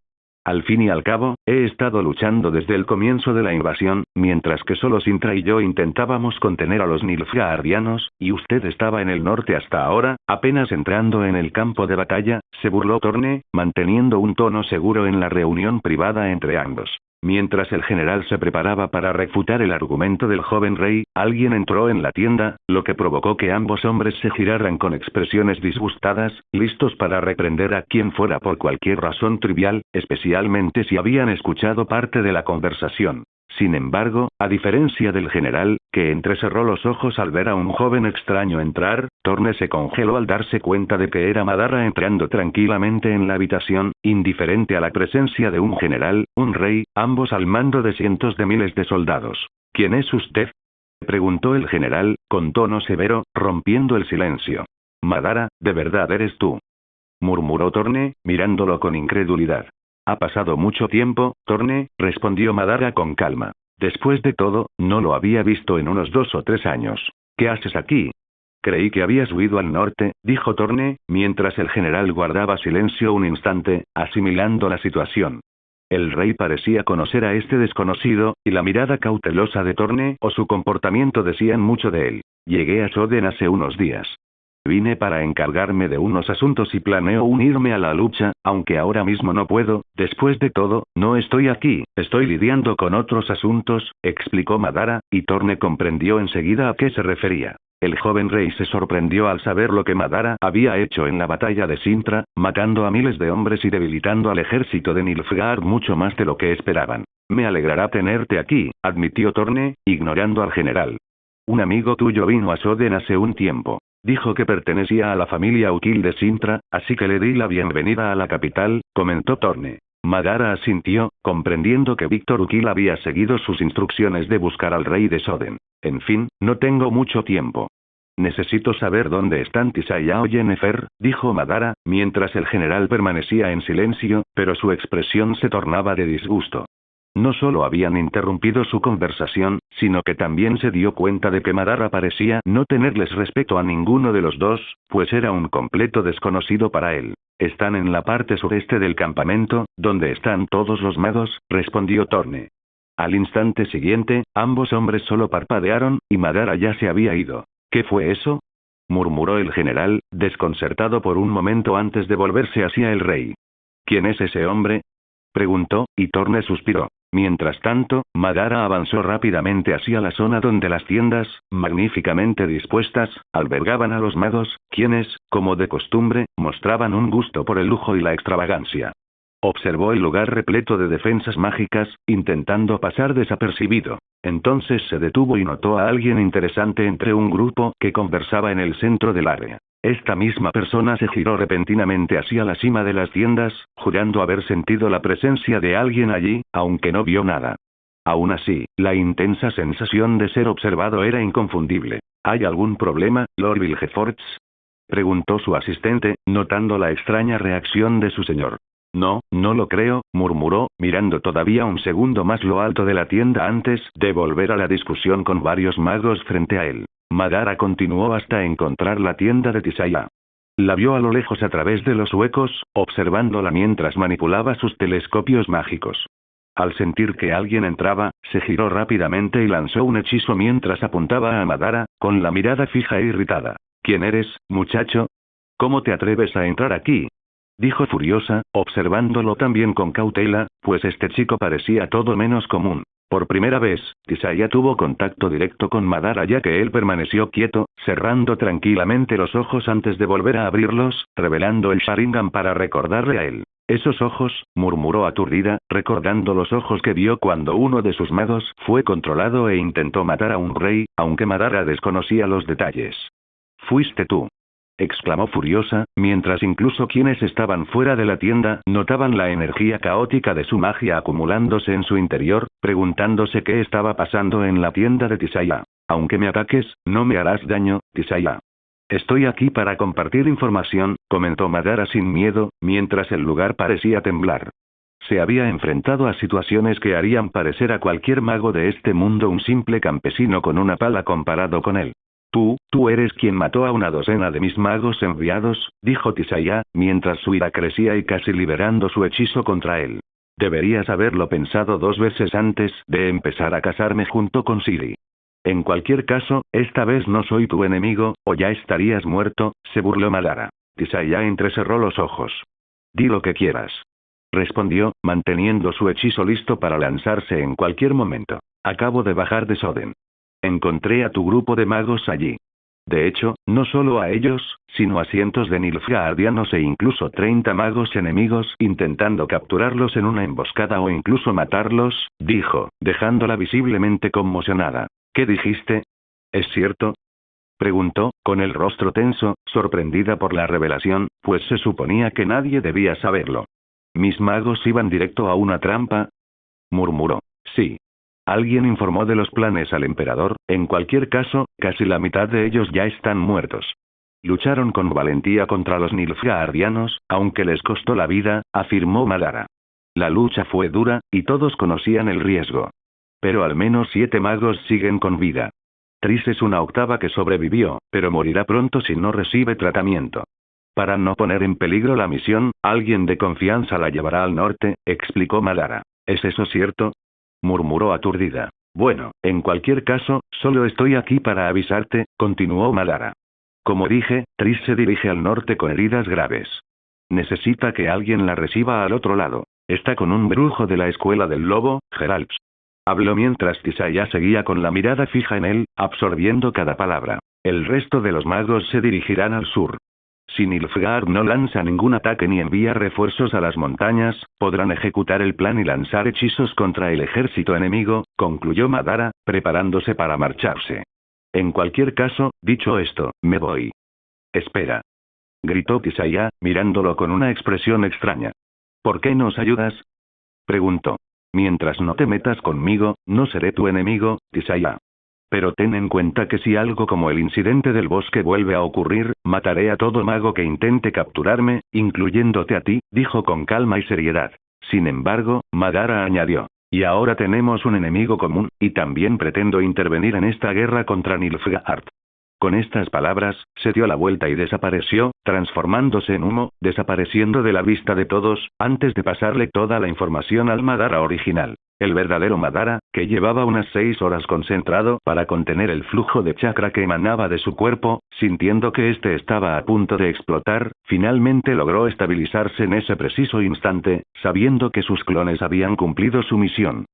Al fin y al cabo, he estado luchando desde el comienzo de la invasión, mientras que solo Sintra y yo intentábamos contener a los Nilfgaardianos, y usted estaba en el norte hasta ahora, apenas entrando en el campo de batalla, se burló Thorne, manteniendo un tono seguro en la reunión privada entre ambos. Mientras el general se preparaba para refutar el argumento del joven rey, alguien entró en la tienda, lo que provocó que ambos hombres se giraran con expresiones disgustadas, listos para reprender a quien fuera por cualquier razón trivial, especialmente si habían escuchado parte de la conversación. Sin embargo, a diferencia del general, que entrecerró los ojos al ver a un joven extraño entrar, Thorne se congeló al darse cuenta de que era Madara entrando tranquilamente en la habitación, indiferente a la presencia de un general, un rey, ambos al mando de cientos de miles de soldados. ¿Quién es usted?, preguntó el general, con tono severo, rompiendo el silencio. Madara, ¿de verdad eres tú?, murmuró Thorne, mirándolo con incredulidad. Ha pasado mucho tiempo, Thorne, respondió Madara con calma. Después de todo, no lo había visto en unos 2 o 3 años. ¿Qué haces aquí? Creí que habías huido al norte, dijo Thorne, mientras el general guardaba silencio un instante, asimilando la situación. El rey parecía conocer a este desconocido, y la mirada cautelosa de Thorne o su comportamiento decían mucho de él. Llegué a Soden hace unos días. Vine para encargarme de unos asuntos y planeo unirme a la lucha, aunque ahora mismo no puedo. Después de todo, no estoy aquí, estoy lidiando con otros asuntos, explicó Madara, y Thorne comprendió enseguida a qué se refería. El joven rey se sorprendió al saber lo que Madara había hecho en la batalla de Sintra, matando a miles de hombres y debilitando al ejército de Nilfgaard mucho más de lo que esperaban. Me alegrará tenerte aquí, admitió Thorne, ignorando al general. Un amigo tuyo vino a Soden hace un tiempo. Dijo que pertenecía a la familia Ukil de Sintra, así que le di la bienvenida a la capital, comentó Thorne. Madara asintió, comprendiendo que Víctor Ukil había seguido sus instrucciones de buscar al rey de Soden. En fin, no tengo mucho tiempo. Necesito saber dónde están Tisaya y Yennefer, dijo Madara, mientras el general permanecía en silencio, pero su expresión se tornaba de disgusto. No solo habían interrumpido su conversación, sino que también se dio cuenta de que Madara parecía no tenerles respeto a ninguno de los dos, pues era un completo desconocido para él. Están en la parte sureste del campamento, donde están todos los magos, respondió Thorne. Al instante siguiente, ambos hombres solo parpadearon, y Madara ya se había ido. ¿Qué fue eso?, murmuró el general, desconcertado por un momento antes de volverse hacia el rey. ¿Quién es ese hombre?, preguntó, y Thorne suspiró. Mientras tanto, Madara avanzó rápidamente hacia la zona donde las tiendas, magníficamente dispuestas, albergaban a los magos, quienes, como de costumbre, mostraban un gusto por el lujo y la extravagancia. Observó el lugar repleto de defensas mágicas, intentando pasar desapercibido. Entonces se detuvo y notó a alguien interesante entre un grupo que conversaba en el centro del área. Esta misma persona se giró repentinamente hacia la cima de las tiendas, jurando haber sentido la presencia de alguien allí, aunque no vio nada. Aún así, la intensa sensación de ser observado era inconfundible. ¿Hay algún problema, Lord Vilgefortz?, preguntó su asistente, notando la extraña reacción de su señor. No, no lo creo, murmuró, mirando todavía un segundo más lo alto de la tienda antes de volver a la discusión con varios magos frente a él. Madara continuó hasta encontrar la tienda de Tisaya. La vio a lo lejos a través de los huecos, observándola mientras manipulaba sus telescopios mágicos. Al sentir que alguien entraba, se giró rápidamente y lanzó un hechizo mientras apuntaba a Madara, con la mirada fija e irritada. ¿Quién eres, muchacho? ¿Cómo te atreves a entrar aquí?, dijo furiosa, observándolo también con cautela, pues este chico parecía todo menos común. Por primera vez, Tisaya tuvo contacto directo con Madara ya que él permaneció quieto, cerrando tranquilamente los ojos antes de volver a abrirlos, revelando el Sharingan para recordarle a él. Esos ojos, murmuró aturdida, recordando los ojos que vio cuando uno de sus magos fue controlado e intentó matar a un rey, aunque Madara desconocía los detalles. «Fuiste tú», exclamó furiosa, mientras incluso quienes estaban fuera de la tienda notaban la energía caótica de su magia acumulándose en su interior, preguntándose qué estaba pasando en la tienda de Tisaya. Aunque me ataques, no me harás daño, Tisaya. Estoy aquí para compartir información, comentó Madara sin miedo, mientras el lugar parecía temblar. Se había enfrentado a situaciones que harían parecer a cualquier mago de este mundo un simple campesino con una pala comparado con él. Tú eres quien mató a una docena de mis magos enviados, dijo Tisaya, mientras su ira crecía y casi liberando su hechizo contra él. Deberías haberlo pensado 2 veces antes de empezar a casarme junto con Siri. En cualquier caso, esta vez no soy tu enemigo, o ya estarías muerto, se burló Madara. Tisaya entrecerró los ojos. Di lo que quieras. Respondió, manteniendo su hechizo listo para lanzarse en cualquier momento. Acabo de bajar de Soden. Encontré a tu grupo de magos allí. De hecho, no solo a ellos, sino a cientos de Nilfgaardianos e incluso 30 magos enemigos intentando capturarlos en una emboscada o incluso matarlos, dijo, dejándola visiblemente conmocionada. ¿Qué dijiste? ¿Es cierto? Preguntó, con el rostro tenso, sorprendida por la revelación, pues se suponía que nadie debía saberlo. ¿Mis magos iban directo a una trampa? Murmuró. Sí. Alguien informó de los planes al emperador, en cualquier caso, casi la mitad de ellos ya están muertos. Lucharon con valentía contra los Nilfgaardianos, aunque les costó la vida, afirmó Madara. La lucha fue dura, y todos conocían el riesgo. Pero al menos 7 magos siguen con vida. Tris es una octava que sobrevivió, pero morirá pronto si no recibe tratamiento. Para no poner en peligro la misión, alguien de confianza la llevará al norte, explicó Madara. ¿Es eso cierto? Murmuró aturdida. Bueno, en cualquier caso, solo estoy aquí para avisarte, continuó Madara. Como dije, Tris se dirige al norte con heridas graves. Necesita que alguien la reciba al otro lado. Está con un brujo de la escuela del lobo, Geralps. Habló mientras Tisaya seguía con la mirada fija en él, absorbiendo cada palabra. El resto de los magos se dirigirán al sur. Si Nilfgaard no lanza ningún ataque ni envía refuerzos a las montañas, podrán ejecutar el plan y lanzar hechizos contra el ejército enemigo, concluyó Madara, preparándose para marcharse. En cualquier caso, dicho esto, me voy. Espera. Gritó Tisaya, mirándolo con una expresión extraña. ¿Por qué nos ayudas? Preguntó. Mientras no te metas conmigo, no seré tu enemigo, Tisaya. Pero ten en cuenta que si algo como el incidente del bosque vuelve a ocurrir, mataré a todo mago que intente capturarme, incluyéndote a ti, dijo con calma y seriedad. Sin embargo, Madara añadió. Y ahora tenemos un enemigo común, y también pretendo intervenir en esta guerra contra Nilfgaard. Con estas palabras, se dio la vuelta y desapareció, transformándose en humo, desapareciendo de la vista de todos, antes de pasarle toda la información al Madara original. El verdadero Madara, que llevaba unas 6 horas concentrado para contener el flujo de chakra que emanaba de su cuerpo, sintiendo que éste estaba a punto de explotar, finalmente logró estabilizarse en ese preciso instante, sabiendo que sus clones habían cumplido su misión.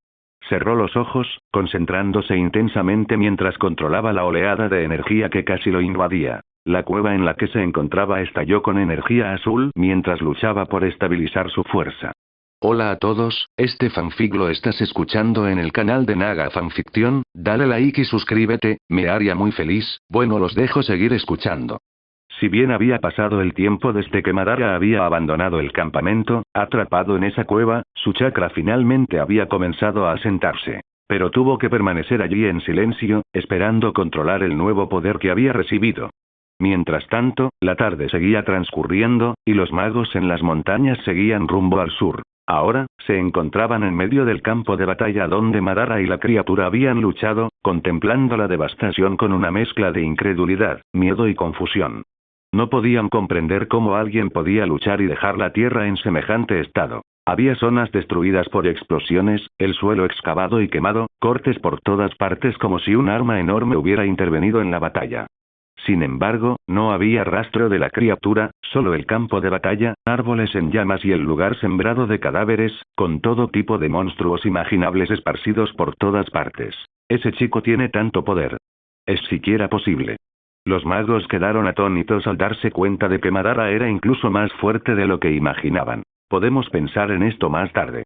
Cerró los ojos, concentrándose intensamente mientras controlaba la oleada de energía que casi lo invadía. La cueva en la que se encontraba estalló con energía azul mientras luchaba por estabilizar su fuerza. Hola a todos, este fanfic lo estás escuchando en el canal de Naga Fanfiction, dale like y suscríbete, me haría muy feliz, bueno los dejo seguir escuchando. Si bien había pasado el tiempo desde que Madara había abandonado el campamento, atrapado en esa cueva, su chakra finalmente había comenzado a asentarse. Pero tuvo que permanecer allí en silencio, esperando controlar el nuevo poder que había recibido. Mientras tanto, la tarde seguía transcurriendo, y los magos en las montañas seguían rumbo al sur. Ahora, se encontraban en medio del campo de batalla donde Madara y la criatura habían luchado, contemplando la devastación con una mezcla de incredulidad, miedo y confusión. No podían comprender cómo alguien podía luchar y dejar la tierra en semejante estado. Había zonas destruidas por explosiones, el suelo excavado y quemado, cortes por todas partes como si un arma enorme hubiera intervenido en la batalla. Sin embargo, no había rastro de la criatura, solo el campo de batalla, árboles en llamas y el lugar sembrado de cadáveres, con todo tipo de monstruos imaginables esparcidos por todas partes. Ese chico tiene tanto poder. ¿Es siquiera posible? Los magos quedaron atónitos al darse cuenta de que Madara era incluso más fuerte de lo que imaginaban. Podemos pensar en esto más tarde.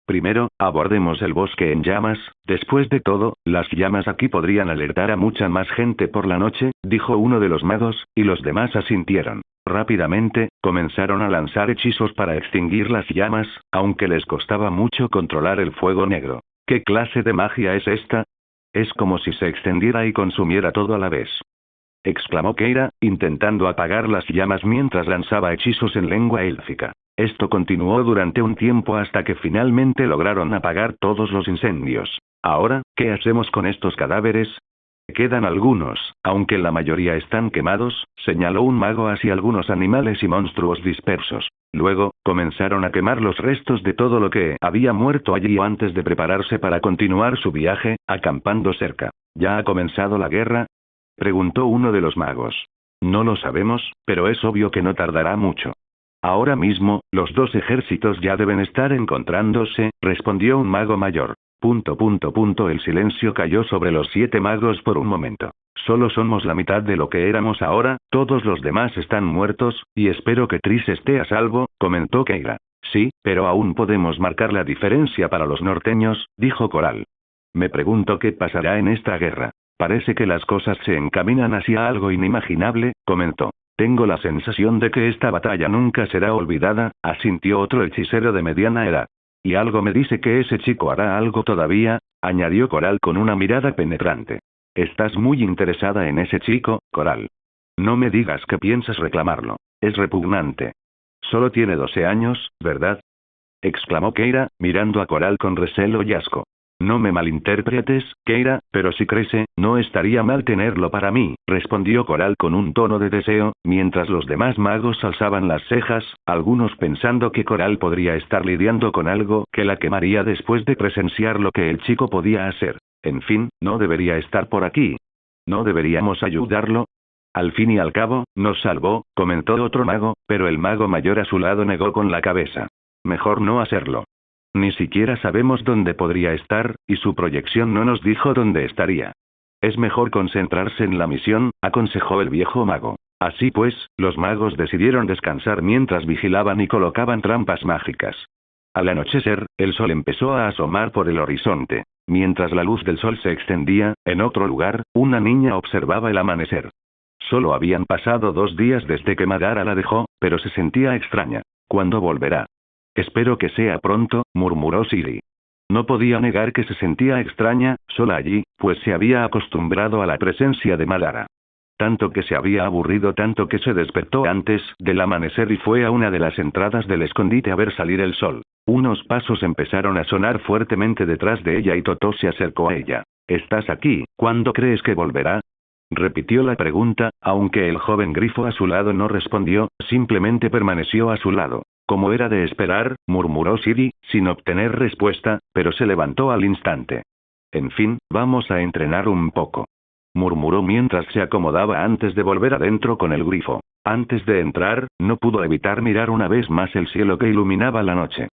Primero, abordemos el bosque en llamas, después de todo, las llamas aquí podrían alertar a mucha más gente por la noche, dijo uno de los magos, y los demás asintieron. Rápidamente, comenzaron a lanzar hechizos para extinguir las llamas, aunque les costaba mucho controlar el fuego negro. ¿Qué clase de magia es esta? Es como si se extendiera y consumiera todo a la vez. Exclamó Keira, intentando apagar las llamas mientras lanzaba hechizos en lengua élfica. Esto continuó durante un tiempo hasta que finalmente lograron apagar todos los incendios. Ahora, ¿qué hacemos con estos cadáveres? Quedan algunos, aunque la mayoría están quemados, señaló un mago hacia algunos animales y monstruos dispersos. Luego, comenzaron a quemar los restos de todo lo que había muerto allí antes de prepararse para continuar su viaje, acampando cerca. ¿Ya ha comenzado la guerra?, preguntó uno de los magos. No lo sabemos, pero es obvio que no tardará mucho. Ahora mismo, los dos ejércitos ya deben estar encontrándose, respondió un mago mayor. El silencio cayó sobre los 7 magos por un momento. Solo somos la mitad de lo que éramos ahora, todos los demás están muertos, y espero que Tris esté a salvo, comentó Keira. Sí, pero aún podemos marcar la diferencia para los norteños, dijo Coral. Me pregunto qué pasará en esta guerra. Parece que las cosas se encaminan hacia algo inimaginable, comentó. Tengo la sensación de que esta batalla nunca será olvidada, asintió otro hechicero de mediana edad. Y algo me dice que ese chico hará algo todavía, añadió Coral con una mirada penetrante. Estás muy interesada en ese chico, Coral. No me digas que piensas reclamarlo. Es repugnante. Solo tiene 12 años, ¿verdad?, exclamó Keira, mirando a Coral con recelo y asco. No me malinterpretes, Keira, pero si crece, no estaría mal tenerlo para mí, respondió Coral con un tono de deseo, mientras los demás magos alzaban las cejas, algunos pensando que Coral podría estar lidiando con algo que la quemaría después de presenciar lo que el chico podía hacer. En fin, no debería estar por aquí. ¿No deberíamos ayudarlo? Al fin y al cabo, nos salvó, comentó otro mago, pero el mago mayor a su lado negó con la cabeza. Mejor no hacerlo. Ni siquiera sabemos dónde podría estar, y su proyección no nos dijo dónde estaría. Es mejor concentrarse en la misión, aconsejó el viejo mago. Así pues, los magos decidieron descansar mientras vigilaban y colocaban trampas mágicas. Al anochecer, el sol empezó a asomar por el horizonte. Mientras la luz del sol se extendía, en otro lugar, una niña observaba el amanecer. Solo habían pasado 2 días desde que Madara la dejó, pero se sentía extraña. ¿Cuándo volverá? Espero que sea pronto, murmuró Siri. No podía negar que se sentía extraña, sola allí, pues se había acostumbrado a la presencia de Madara. Tanto que se había aburrido tanto que se despertó antes del amanecer y fue a una de las entradas del escondite a ver salir el sol. Unos pasos empezaron a sonar fuertemente detrás de ella y Totó se acercó a ella. ¿Estás aquí? ¿Cuándo crees que volverá?, repitió la pregunta, aunque el joven grifo a su lado no respondió, simplemente permaneció a su lado. Como era de esperar, murmuró Siri, sin obtener respuesta, pero se levantó al instante. En fin, vamos a entrenar un poco, murmuró mientras se acomodaba antes de volver adentro con el grifo. Antes de entrar, no pudo evitar mirar una vez más el cielo que iluminaba la noche.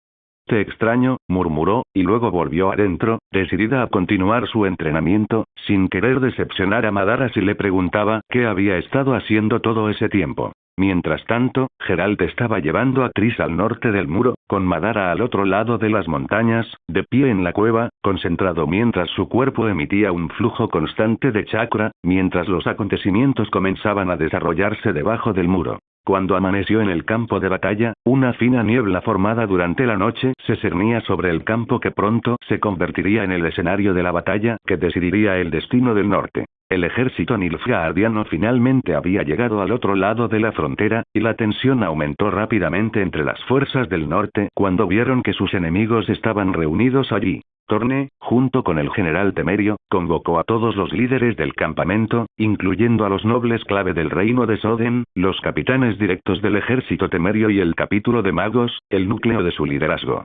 Te extraño, murmuró, y luego volvió adentro, decidida a continuar su entrenamiento, sin querer decepcionar a Madara si le preguntaba qué había estado haciendo todo ese tiempo. Mientras tanto, Geralt estaba llevando a Tris al norte del muro, con Madara al otro lado de las montañas, de pie en la cueva, concentrado mientras su cuerpo emitía un flujo constante de chakra, mientras los acontecimientos comenzaban a desarrollarse debajo del muro. Cuando amaneció en el campo de batalla, una fina niebla formada durante la noche se cernía sobre el campo que pronto se convertiría en el escenario de la batalla que decidiría el destino del norte. El ejército nilfgaardiano finalmente había llegado al otro lado de la frontera, y la tensión aumentó rápidamente entre las fuerzas del norte cuando vieron que sus enemigos estaban reunidos allí. Torne, junto con el general Temerio, convocó a todos los líderes del campamento, incluyendo a los nobles clave del reino de Soden, los capitanes directos del ejército Temerio y el capítulo de magos, el núcleo de su liderazgo.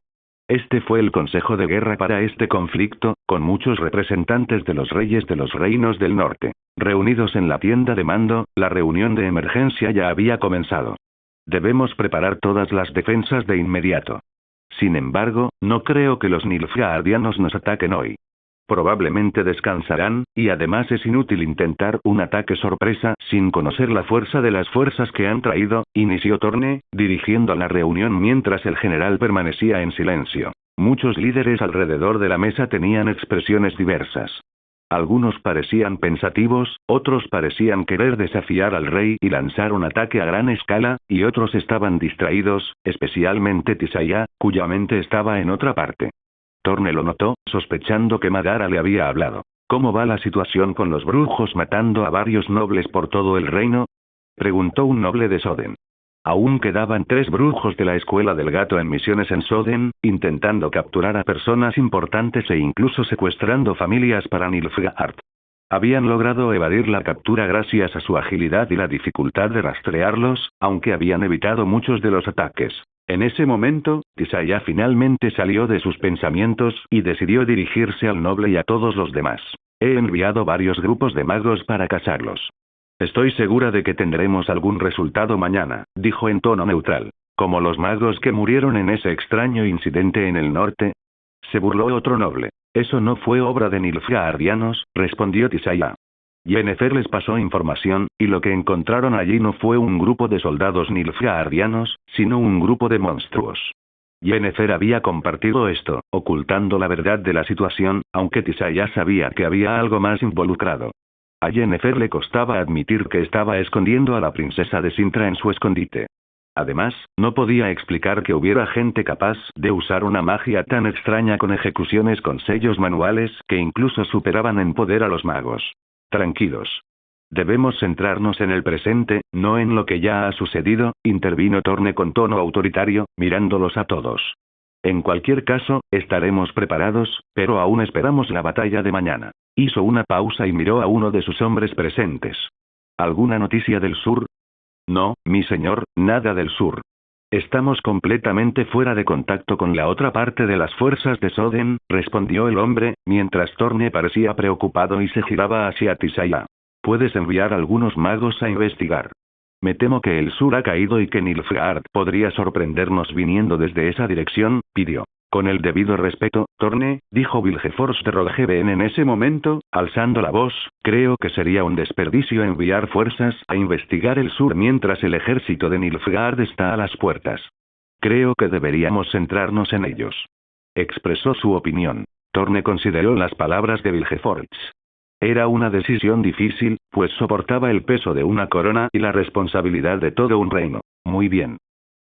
Este fue el consejo de guerra para este conflicto, con muchos representantes de los reyes de los reinos del norte. Reunidos en la tienda de mando, la reunión de emergencia ya había comenzado. Debemos preparar todas las defensas de inmediato. Sin embargo, no creo que los nilfgaardianos nos ataquen hoy. Probablemente descansarán, y además es inútil intentar un ataque sorpresa sin conocer la fuerza de las fuerzas que han traído, inició Torne, dirigiendo la reunión mientras el general permanecía en silencio. Muchos líderes alrededor de la mesa tenían expresiones diversas. Algunos parecían pensativos, otros parecían querer desafiar al rey y lanzar un ataque a gran escala, y otros estaban distraídos, especialmente Tisaya, cuya mente estaba en otra parte. Torne lo notó, sospechando que Madara le había hablado. ¿Cómo va la situación con los brujos matando a varios nobles por todo el reino?, preguntó un noble de Soden. Aún quedaban 3 brujos de la escuela del gato en misiones en Soden, intentando capturar a personas importantes e incluso secuestrando familias para Nilfgaard. Habían logrado evadir la captura gracias a su agilidad y la dificultad de rastrearlos, aunque habían evitado muchos de los ataques. En ese momento, Tisaya finalmente salió de sus pensamientos y decidió dirigirse al noble y a todos los demás. He enviado varios grupos de magos para cazarlos. Estoy segura de que tendremos algún resultado mañana, dijo en tono neutral. ¿Como los magos que murieron en ese extraño incidente en el norte? Se burló otro noble. Eso no fue obra de Nilfgaardianos, respondió Tisaya. Yennefer les pasó información, y lo que encontraron allí no fue un grupo de soldados Nilfgaardianos, sino un grupo de monstruos. Yennefer había compartido esto, ocultando la verdad de la situación, aunque Tisaya sabía que había algo más involucrado. A Yennefer le costaba admitir que estaba escondiendo a la princesa de Sintra en su escondite. Además, no podía explicar que hubiera gente capaz de usar una magia tan extraña con ejecuciones con sellos manuales que incluso superaban en poder a los magos. Tranquilos. Debemos centrarnos en el presente, no en lo que ya ha sucedido, intervino Thorne con tono autoritario, mirándolos a todos. En cualquier caso, estaremos preparados, pero aún esperamos la batalla de mañana. Hizo una pausa y miró a uno de sus hombres presentes. ¿Alguna noticia del sur? No, mi señor, nada del sur. Estamos completamente fuera de contacto con la otra parte de las fuerzas de Soden, respondió el hombre, mientras Thorne parecía preocupado y se giraba hacia Tisaya. Puedes enviar algunos magos a investigar. Me temo que el sur ha caído y que Nilfgaard podría sorprendernos viniendo desde esa dirección, pidió. Con el debido respeto, Thorne, dijo Vilgefortz de Roggeveen en ese momento, alzando la voz, creo que sería un desperdicio enviar fuerzas a investigar el sur mientras el ejército de Nilfgaard está a las puertas. Creo que deberíamos centrarnos en ellos. Expresó su opinión. Thorne consideró las palabras de Vilgefortz. Era una decisión difícil, pues soportaba el peso de una corona y la responsabilidad de todo un reino. Muy bien.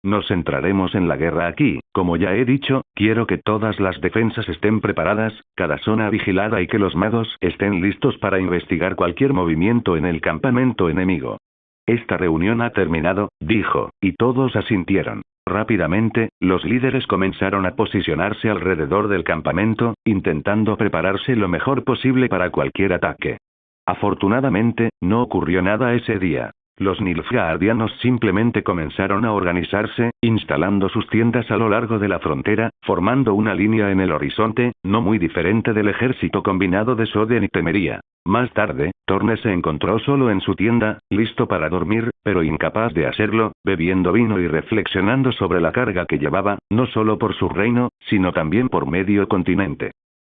Nos centraremos en la guerra aquí, como ya he dicho, quiero que todas las defensas estén preparadas, cada zona vigilada y que los magos estén listos para investigar cualquier movimiento en el campamento enemigo. Esta reunión ha terminado, dijo, y todos asintieron. Rápidamente, los líderes comenzaron a posicionarse alrededor del campamento, intentando prepararse lo mejor posible para cualquier ataque. Afortunadamente, no ocurrió nada ese día. Los Nilfgaardianos simplemente comenzaron a organizarse, instalando sus tiendas a lo largo de la frontera, formando una línea en el horizonte, no muy diferente del ejército combinado de Soden y Temeria. Más tarde, Thorne se encontró solo en su tienda, listo para dormir, pero incapaz de hacerlo, bebiendo vino y reflexionando sobre la carga que llevaba, no solo por su reino, sino también por medio continente.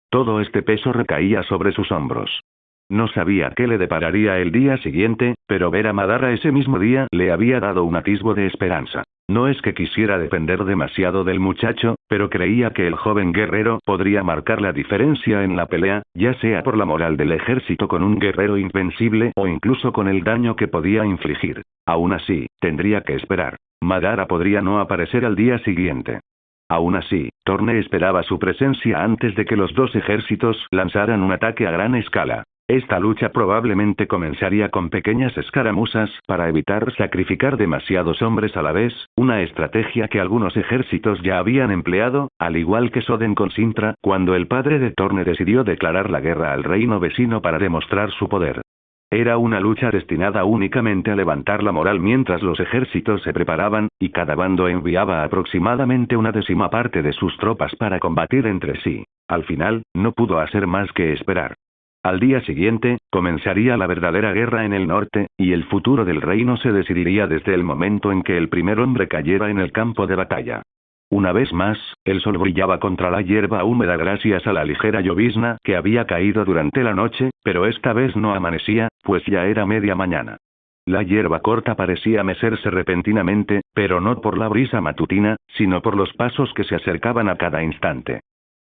Todo este peso recaía sobre sus hombros. No sabía qué le depararía el día siguiente, pero ver a Madara ese mismo día le había dado un atisbo de esperanza. No es que quisiera depender demasiado del muchacho, pero creía que el joven guerrero podría marcar la diferencia en la pelea, ya sea por la moral del ejército con un guerrero invencible o incluso con el daño que podía infligir. Aún así, tendría que esperar. Madara podría no aparecer al día siguiente. Aún así, Thorne esperaba su presencia antes de que los dos ejércitos lanzaran un ataque a gran escala. Esta lucha probablemente comenzaría con pequeñas escaramuzas para evitar sacrificar demasiados hombres a la vez, una estrategia que algunos ejércitos ya habían empleado, al igual que Soden con Sintra, cuando el padre de Thorne decidió declarar la guerra al reino vecino para demostrar su poder. Era una lucha destinada únicamente a levantar la moral mientras los ejércitos se preparaban, y cada bando enviaba aproximadamente una décima parte de sus tropas para combatir entre sí. Al final, no pudo hacer más que esperar. Al día siguiente, comenzaría la verdadera guerra en el norte, y el futuro del reino se decidiría desde el momento en que el primer hombre cayera en el campo de batalla. Una vez más, el sol brillaba contra la hierba húmeda gracias a la ligera llovizna que había caído durante la noche, pero esta vez no amanecía, pues ya era media mañana. La hierba corta parecía mecerse repentinamente, pero no por la brisa matutina, sino por los pasos que se acercaban a cada instante.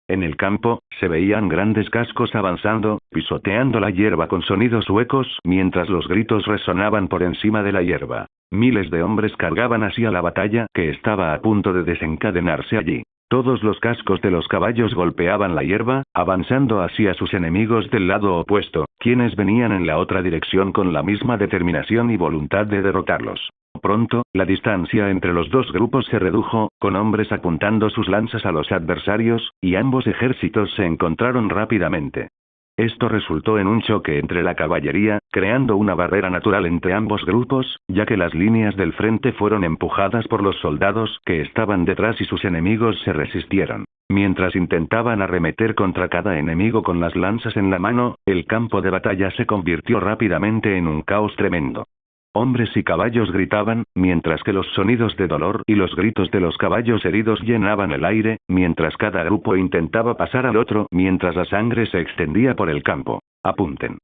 En el campo, se veían grandes cascos avanzando, pisoteando la hierba con sonidos huecos mientras los gritos resonaban por encima de la hierba. Miles de hombres cargaban hacia la batalla que estaba a punto de desencadenarse allí. Todos los cascos de los caballos golpeaban la hierba, avanzando hacia sus enemigos del lado opuesto, quienes venían en la otra dirección con la misma determinación y voluntad de derrotarlos. Pronto, la distancia entre los dos grupos se redujo, con hombres apuntando sus lanzas a los adversarios, y ambos ejércitos se encontraron rápidamente. Esto resultó en un choque entre la caballería, creando una barrera natural entre ambos grupos, ya que las líneas del frente fueron empujadas por los soldados que estaban detrás y sus enemigos se resistieron. Mientras intentaban arremeter contra cada enemigo con las lanzas en la mano, el campo de batalla se convirtió rápidamente en un caos tremendo. Hombres y caballos gritaban, mientras que los sonidos de dolor y los gritos de los caballos heridos llenaban el aire, mientras cada grupo intentaba pasar al otro, mientras la sangre se extendía por el campo. Apunten.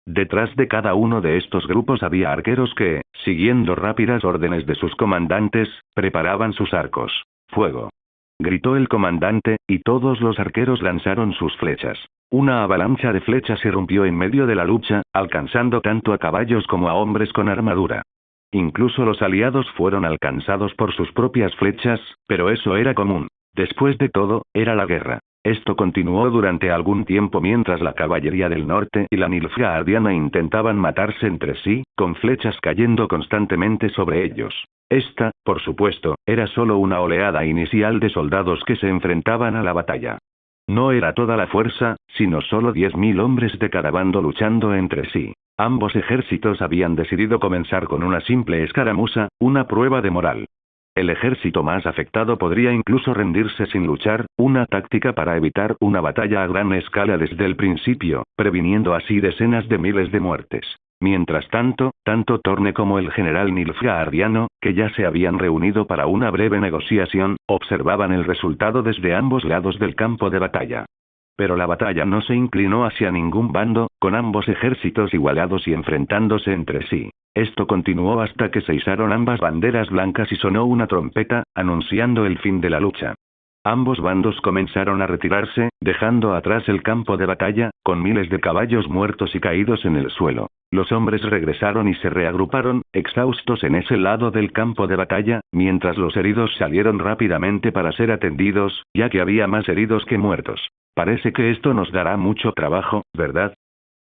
Detrás de cada uno de estos grupos había arqueros que, siguiendo rápidas órdenes de sus comandantes, preparaban sus arcos. ¡Fuego! Gritó el comandante, y todos los arqueros lanzaron sus flechas. Una avalancha de flechas irrumpió en medio de la lucha, alcanzando tanto a caballos como a hombres con armadura. Incluso los aliados fueron alcanzados por sus propias flechas, pero eso era común. Después de todo, era la guerra. Esto continuó durante algún tiempo mientras la caballería del norte y la Nilfgaardiana intentaban matarse entre sí, con flechas cayendo constantemente sobre ellos. Esta, por supuesto, era solo una oleada inicial de soldados que se enfrentaban a la batalla. No era toda la fuerza, sino solo 10.000 hombres de cada bando luchando entre sí. Ambos ejércitos habían decidido comenzar con una simple escaramuza, una prueba de moral. El ejército más afectado podría incluso rendirse sin luchar, una táctica para evitar una batalla a gran escala desde el principio, previniendo así decenas de miles de muertes. Mientras tanto, tanto Torne como el general Nilfgaardiano, que ya se habían reunido para una breve negociación, observaban el resultado desde ambos lados del campo de batalla. Pero la batalla no se inclinó hacia ningún bando, con ambos ejércitos igualados y enfrentándose entre sí. Esto continuó hasta que se izaron ambas banderas blancas y sonó una trompeta, anunciando el fin de la lucha. Ambos bandos comenzaron a retirarse, dejando atrás el campo de batalla, con miles de caballos muertos y caídos en el suelo. Los hombres regresaron y se reagruparon, exhaustos en ese lado del campo de batalla, mientras los heridos salieron rápidamente para ser atendidos, ya que había más heridos que muertos. Parece que esto nos dará mucho trabajo, ¿verdad?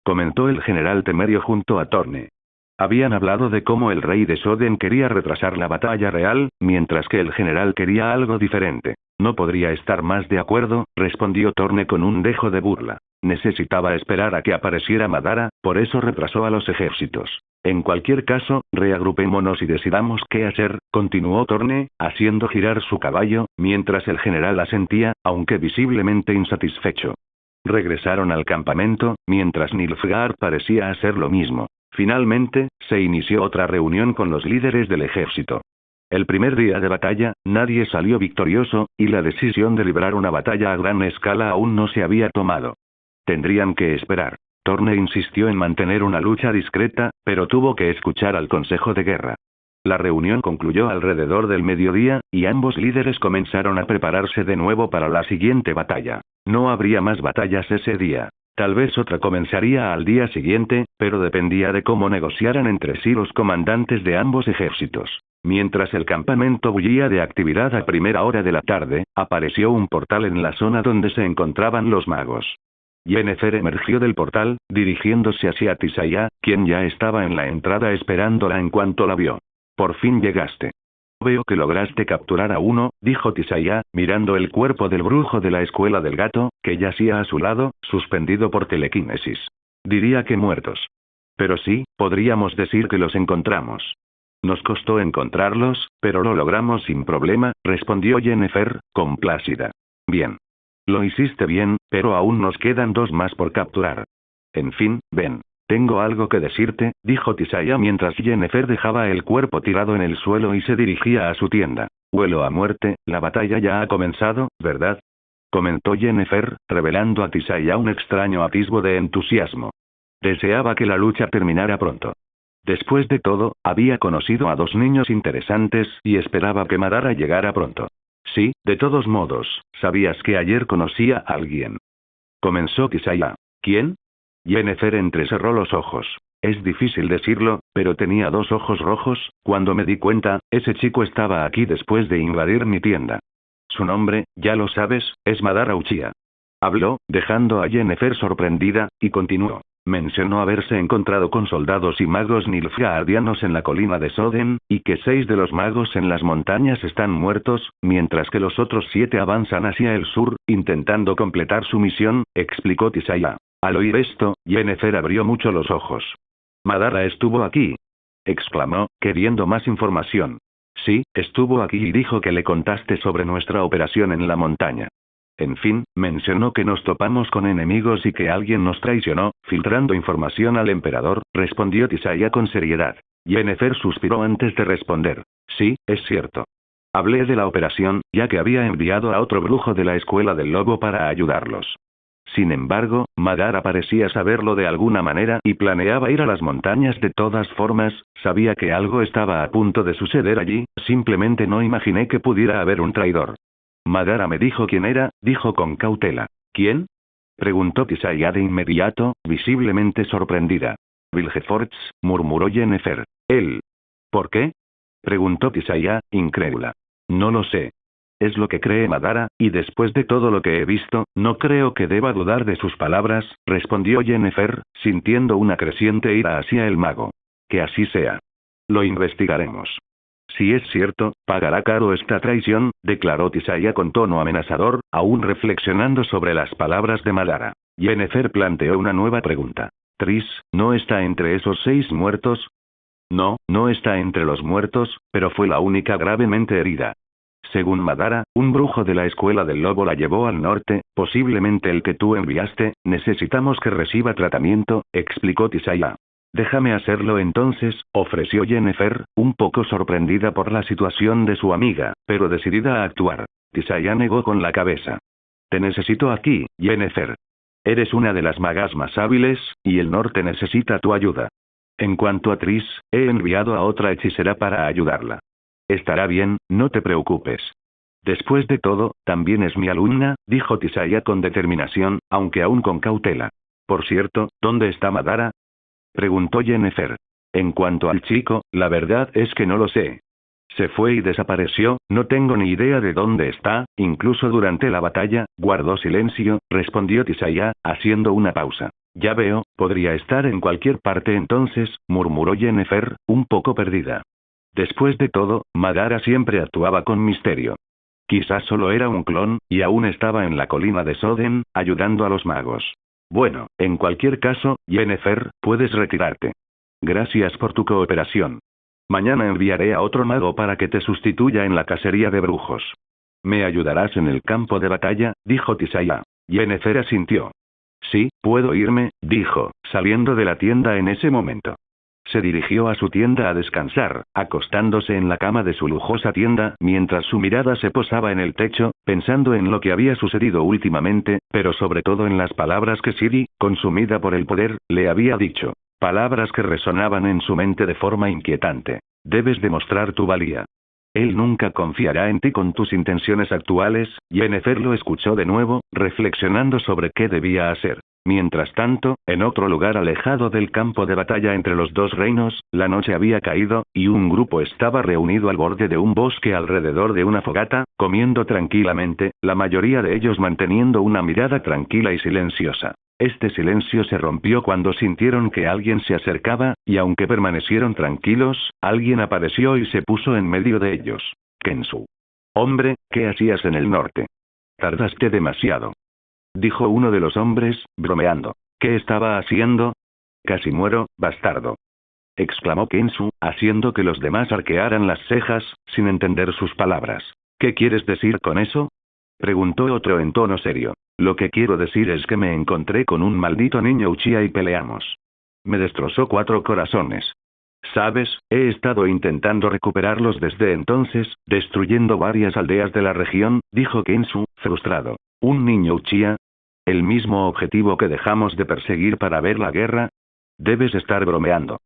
Comentó el general Temerio junto a Torne. Habían hablado de cómo el rey de Soden quería retrasar la batalla real, mientras que el general quería algo diferente. No podría estar más de acuerdo, respondió Torne con un dejo de burla. Necesitaba esperar a que apareciera Madara, por eso retrasó a los ejércitos. En cualquier caso, reagrupémonos y decidamos qué hacer, continuó Torne, haciendo girar su caballo, mientras el general asentía, aunque visiblemente insatisfecho. Regresaron al campamento, mientras Nilfgaard parecía hacer lo mismo. Finalmente, se inició otra reunión con los líderes del ejército. El primer día de batalla, nadie salió victorioso, y la decisión de librar una batalla a gran escala aún no se había tomado. Tendrían que esperar. Torne insistió en mantener una lucha discreta, pero tuvo que escuchar al consejo de guerra. La reunión concluyó alrededor del mediodía, y ambos líderes comenzaron a prepararse de nuevo para la siguiente batalla. No habría más batallas ese día. Tal vez otra comenzaría al día siguiente, pero dependía de cómo negociaran entre sí los comandantes de ambos ejércitos. Mientras el campamento bullía de actividad a primera hora de la tarde, apareció un portal en la zona donde se encontraban los magos. Yennefer emergió del portal, dirigiéndose hacia Tisaya, quien ya estaba en la entrada esperándola en cuanto la vio. Por fin llegaste. Veo que lograste capturar a uno, dijo Tisaya, mirando el cuerpo del brujo de la escuela del gato, que yacía a su lado, suspendido por telequinesis. Diría que muertos. Pero sí, podríamos decir que los encontramos. Nos costó encontrarlos, pero lo logramos sin problema, respondió Yennefer, complácida. Bien. Lo hiciste bien, pero aún nos quedan 2 más por capturar. En fin, ven. Tengo algo que decirte, dijo Tisaya mientras Yennefer dejaba el cuerpo tirado en el suelo y se dirigía a su tienda. Huelo a muerte, la batalla ya ha comenzado, ¿verdad? Comentó Yennefer, revelando a Tisaya un extraño atisbo de entusiasmo. Deseaba que la lucha terminara pronto. Después de todo, había conocido a 2 niños interesantes y esperaba que Madara llegara pronto. Sí, de todos modos, sabías que ayer conocí a alguien. Comenzó Tisaya. ¿Quién? Yennefer entrecerró los ojos. Es difícil decirlo, pero tenía 2 ojos rojos. Cuando me di cuenta, ese chico estaba aquí después de invadir mi tienda. Su nombre, ya lo sabes, es Madara Uchiha. Habló, dejando a Yennefer sorprendida, y continuó. Mencionó haberse encontrado con soldados y magos nilfgaardianos en la colina de Soden, y que 6 de los magos en las montañas están muertos, mientras que los otros 7 avanzan hacia el sur, intentando completar su misión, explicó Tisaya. Al oír esto, Yennefer abrió mucho los ojos. «Madara estuvo aquí», exclamó, queriendo más información. «Sí, estuvo aquí y dijo que le contaste sobre nuestra operación en la montaña. En fin, mencionó que nos topamos con enemigos y que alguien nos traicionó, filtrando información al emperador», respondió Tisaya con seriedad. Yennefer suspiró antes de responder. «Sí, es cierto. Hablé de la operación, ya que había enviado a otro brujo de la escuela del lobo para ayudarlos. Sin embargo, Madara parecía saberlo de alguna manera y planeaba ir a las montañas de todas formas, sabía que algo estaba a punto de suceder allí, simplemente no imaginé que pudiera haber un traidor. Madara me dijo quién era», dijo con cautela. «¿Quién?», preguntó Tisaya de inmediato, visiblemente sorprendida. «Vilgefortz», murmuró Yennefer. «Él». «¿Por qué?», preguntó Tisaya, incrédula. «No lo sé. Es lo que cree Madara, y después de todo lo que he visto, no creo que deba dudar de sus palabras», respondió Yennefer, sintiendo una creciente ira hacia el mago. «Que así sea. Lo investigaremos. Si es cierto, pagará caro esta traición», declaró Tisaya con tono amenazador, aún reflexionando sobre las palabras de Madara. Yennefer planteó una nueva pregunta. «¿Tris, no está entre esos 6 muertos?» «No, no está entre los muertos, pero fue la única gravemente herida. Según Madara, un brujo de la escuela del lobo la llevó al norte, posiblemente el que tú enviaste. Necesitamos que reciba tratamiento», explicó Tisaya. «Déjame hacerlo entonces», ofreció Yennefer, un poco sorprendida por la situación de su amiga, pero decidida a actuar. Tisaya negó con la cabeza. «Te necesito aquí, Yennefer. Eres una de las magas más hábiles, y el norte necesita tu ayuda. En cuanto a Tris, he enviado a otra hechicera para ayudarla. Estará bien, no te preocupes. Después de todo, también es mi alumna», dijo Tisaya con determinación, aunque aún con cautela. «Por cierto, ¿dónde está Madara?», preguntó Yennefer. «En cuanto al chico, la verdad es que no lo sé. Se fue y desapareció, no tengo ni idea de dónde está, incluso durante la batalla», guardó silencio, respondió Tisaya, haciendo una pausa. «Ya veo, podría estar en cualquier parte entonces», murmuró Yennefer, un poco perdida. Después de todo, Madara siempre actuaba con misterio. Quizás solo era un clon, y aún estaba en la colina de Soden, ayudando a los magos. Bueno, en cualquier caso, Yennefer, puedes retirarte. Gracias por tu cooperación. Mañana enviaré a otro mago para que te sustituya en la cacería de brujos. «¿Me ayudarás en el campo de batalla?», dijo Tisaya. Yennefer asintió. «Sí, puedo irme», dijo, saliendo de la tienda en ese momento. Se dirigió a su tienda a descansar, acostándose en la cama de su lujosa tienda, mientras su mirada se posaba en el techo, pensando en lo que había sucedido últimamente, pero sobre todo en las palabras que Siri, consumida por el poder, le había dicho. Palabras que resonaban en su mente de forma inquietante. «Debes demostrar tu valía. Él nunca confiará en ti con tus intenciones actuales». Yennefer lo escuchó de nuevo, reflexionando sobre qué debía hacer. Mientras tanto, en otro lugar alejado del campo de batalla entre los 2 reinos, la noche había caído, y un grupo estaba reunido al borde de un bosque alrededor de una fogata, comiendo tranquilamente, la mayoría de ellos manteniendo una mirada tranquila y silenciosa. Este silencio se rompió cuando sintieron que alguien se acercaba, y aunque permanecieron tranquilos, alguien apareció y se puso en medio de ellos. «Kensu. Hombre, ¿qué hacías en el norte? Tardaste demasiado», dijo uno de los hombres, bromeando. «¿Qué estaba haciendo?». «Casi muero, bastardo», exclamó Kensu, haciendo que los demás arquearan las cejas, sin entender sus palabras. «¿Qué quieres decir con eso?», preguntó otro en tono serio. «Lo que quiero decir es que me encontré con un maldito niño Uchiha y peleamos. Me destrozó 4 corazones. ¿Sabes? He estado intentando recuperarlos desde entonces, destruyendo varias aldeas de la región», dijo Kensu, frustrado. «¿Un niño Uchiha? ¿El mismo objetivo que dejamos de perseguir para ver la guerra? Debes estar bromeando»,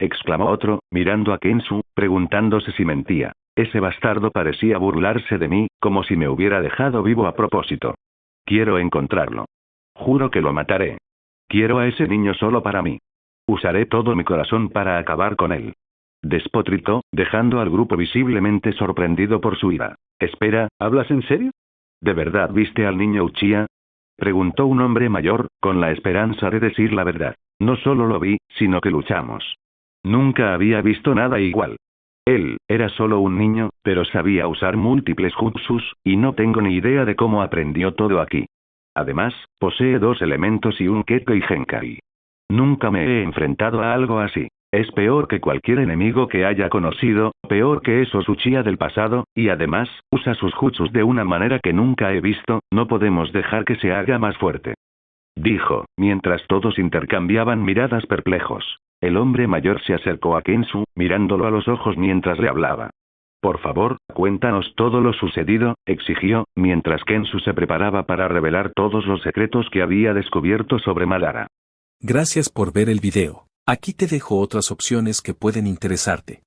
exclamó otro, mirando a Kensu, preguntándose si mentía. Ese bastardo parecía burlarse de mí, como si me hubiera dejado vivo a propósito. «Quiero encontrarlo. Juro que lo mataré. Quiero a ese niño solo para mí. Usaré todo mi corazón para acabar con él», despotricó, dejando al grupo visiblemente sorprendido por su ira. «Espera, ¿hablas en serio? ¿De verdad viste al niño Uchiha?», preguntó un hombre mayor, con la esperanza de decir la verdad. «No solo lo vi, sino que luchamos. Nunca había visto nada igual. Él, era solo un niño, pero sabía usar múltiples jutsus, y no tengo ni idea de cómo aprendió todo aquí. Además, posee 2 elementos y un Kekkei Genkai. Nunca me he enfrentado a algo así. Es peor que cualquier enemigo que haya conocido, peor que esos Uchiha del pasado, y además, usa sus jutsus de una manera que nunca he visto, no podemos dejar que se haga más fuerte. Dijo, mientras todos intercambiaban miradas perplejos. El hombre mayor se acercó a Kensu, mirándolo a los ojos mientras le hablaba. Por favor, cuéntanos todo lo sucedido, exigió, mientras Kensu se preparaba para revelar todos los secretos que había descubierto sobre Madara. Gracias por ver el video. Aquí te dejo otras opciones que pueden interesarte.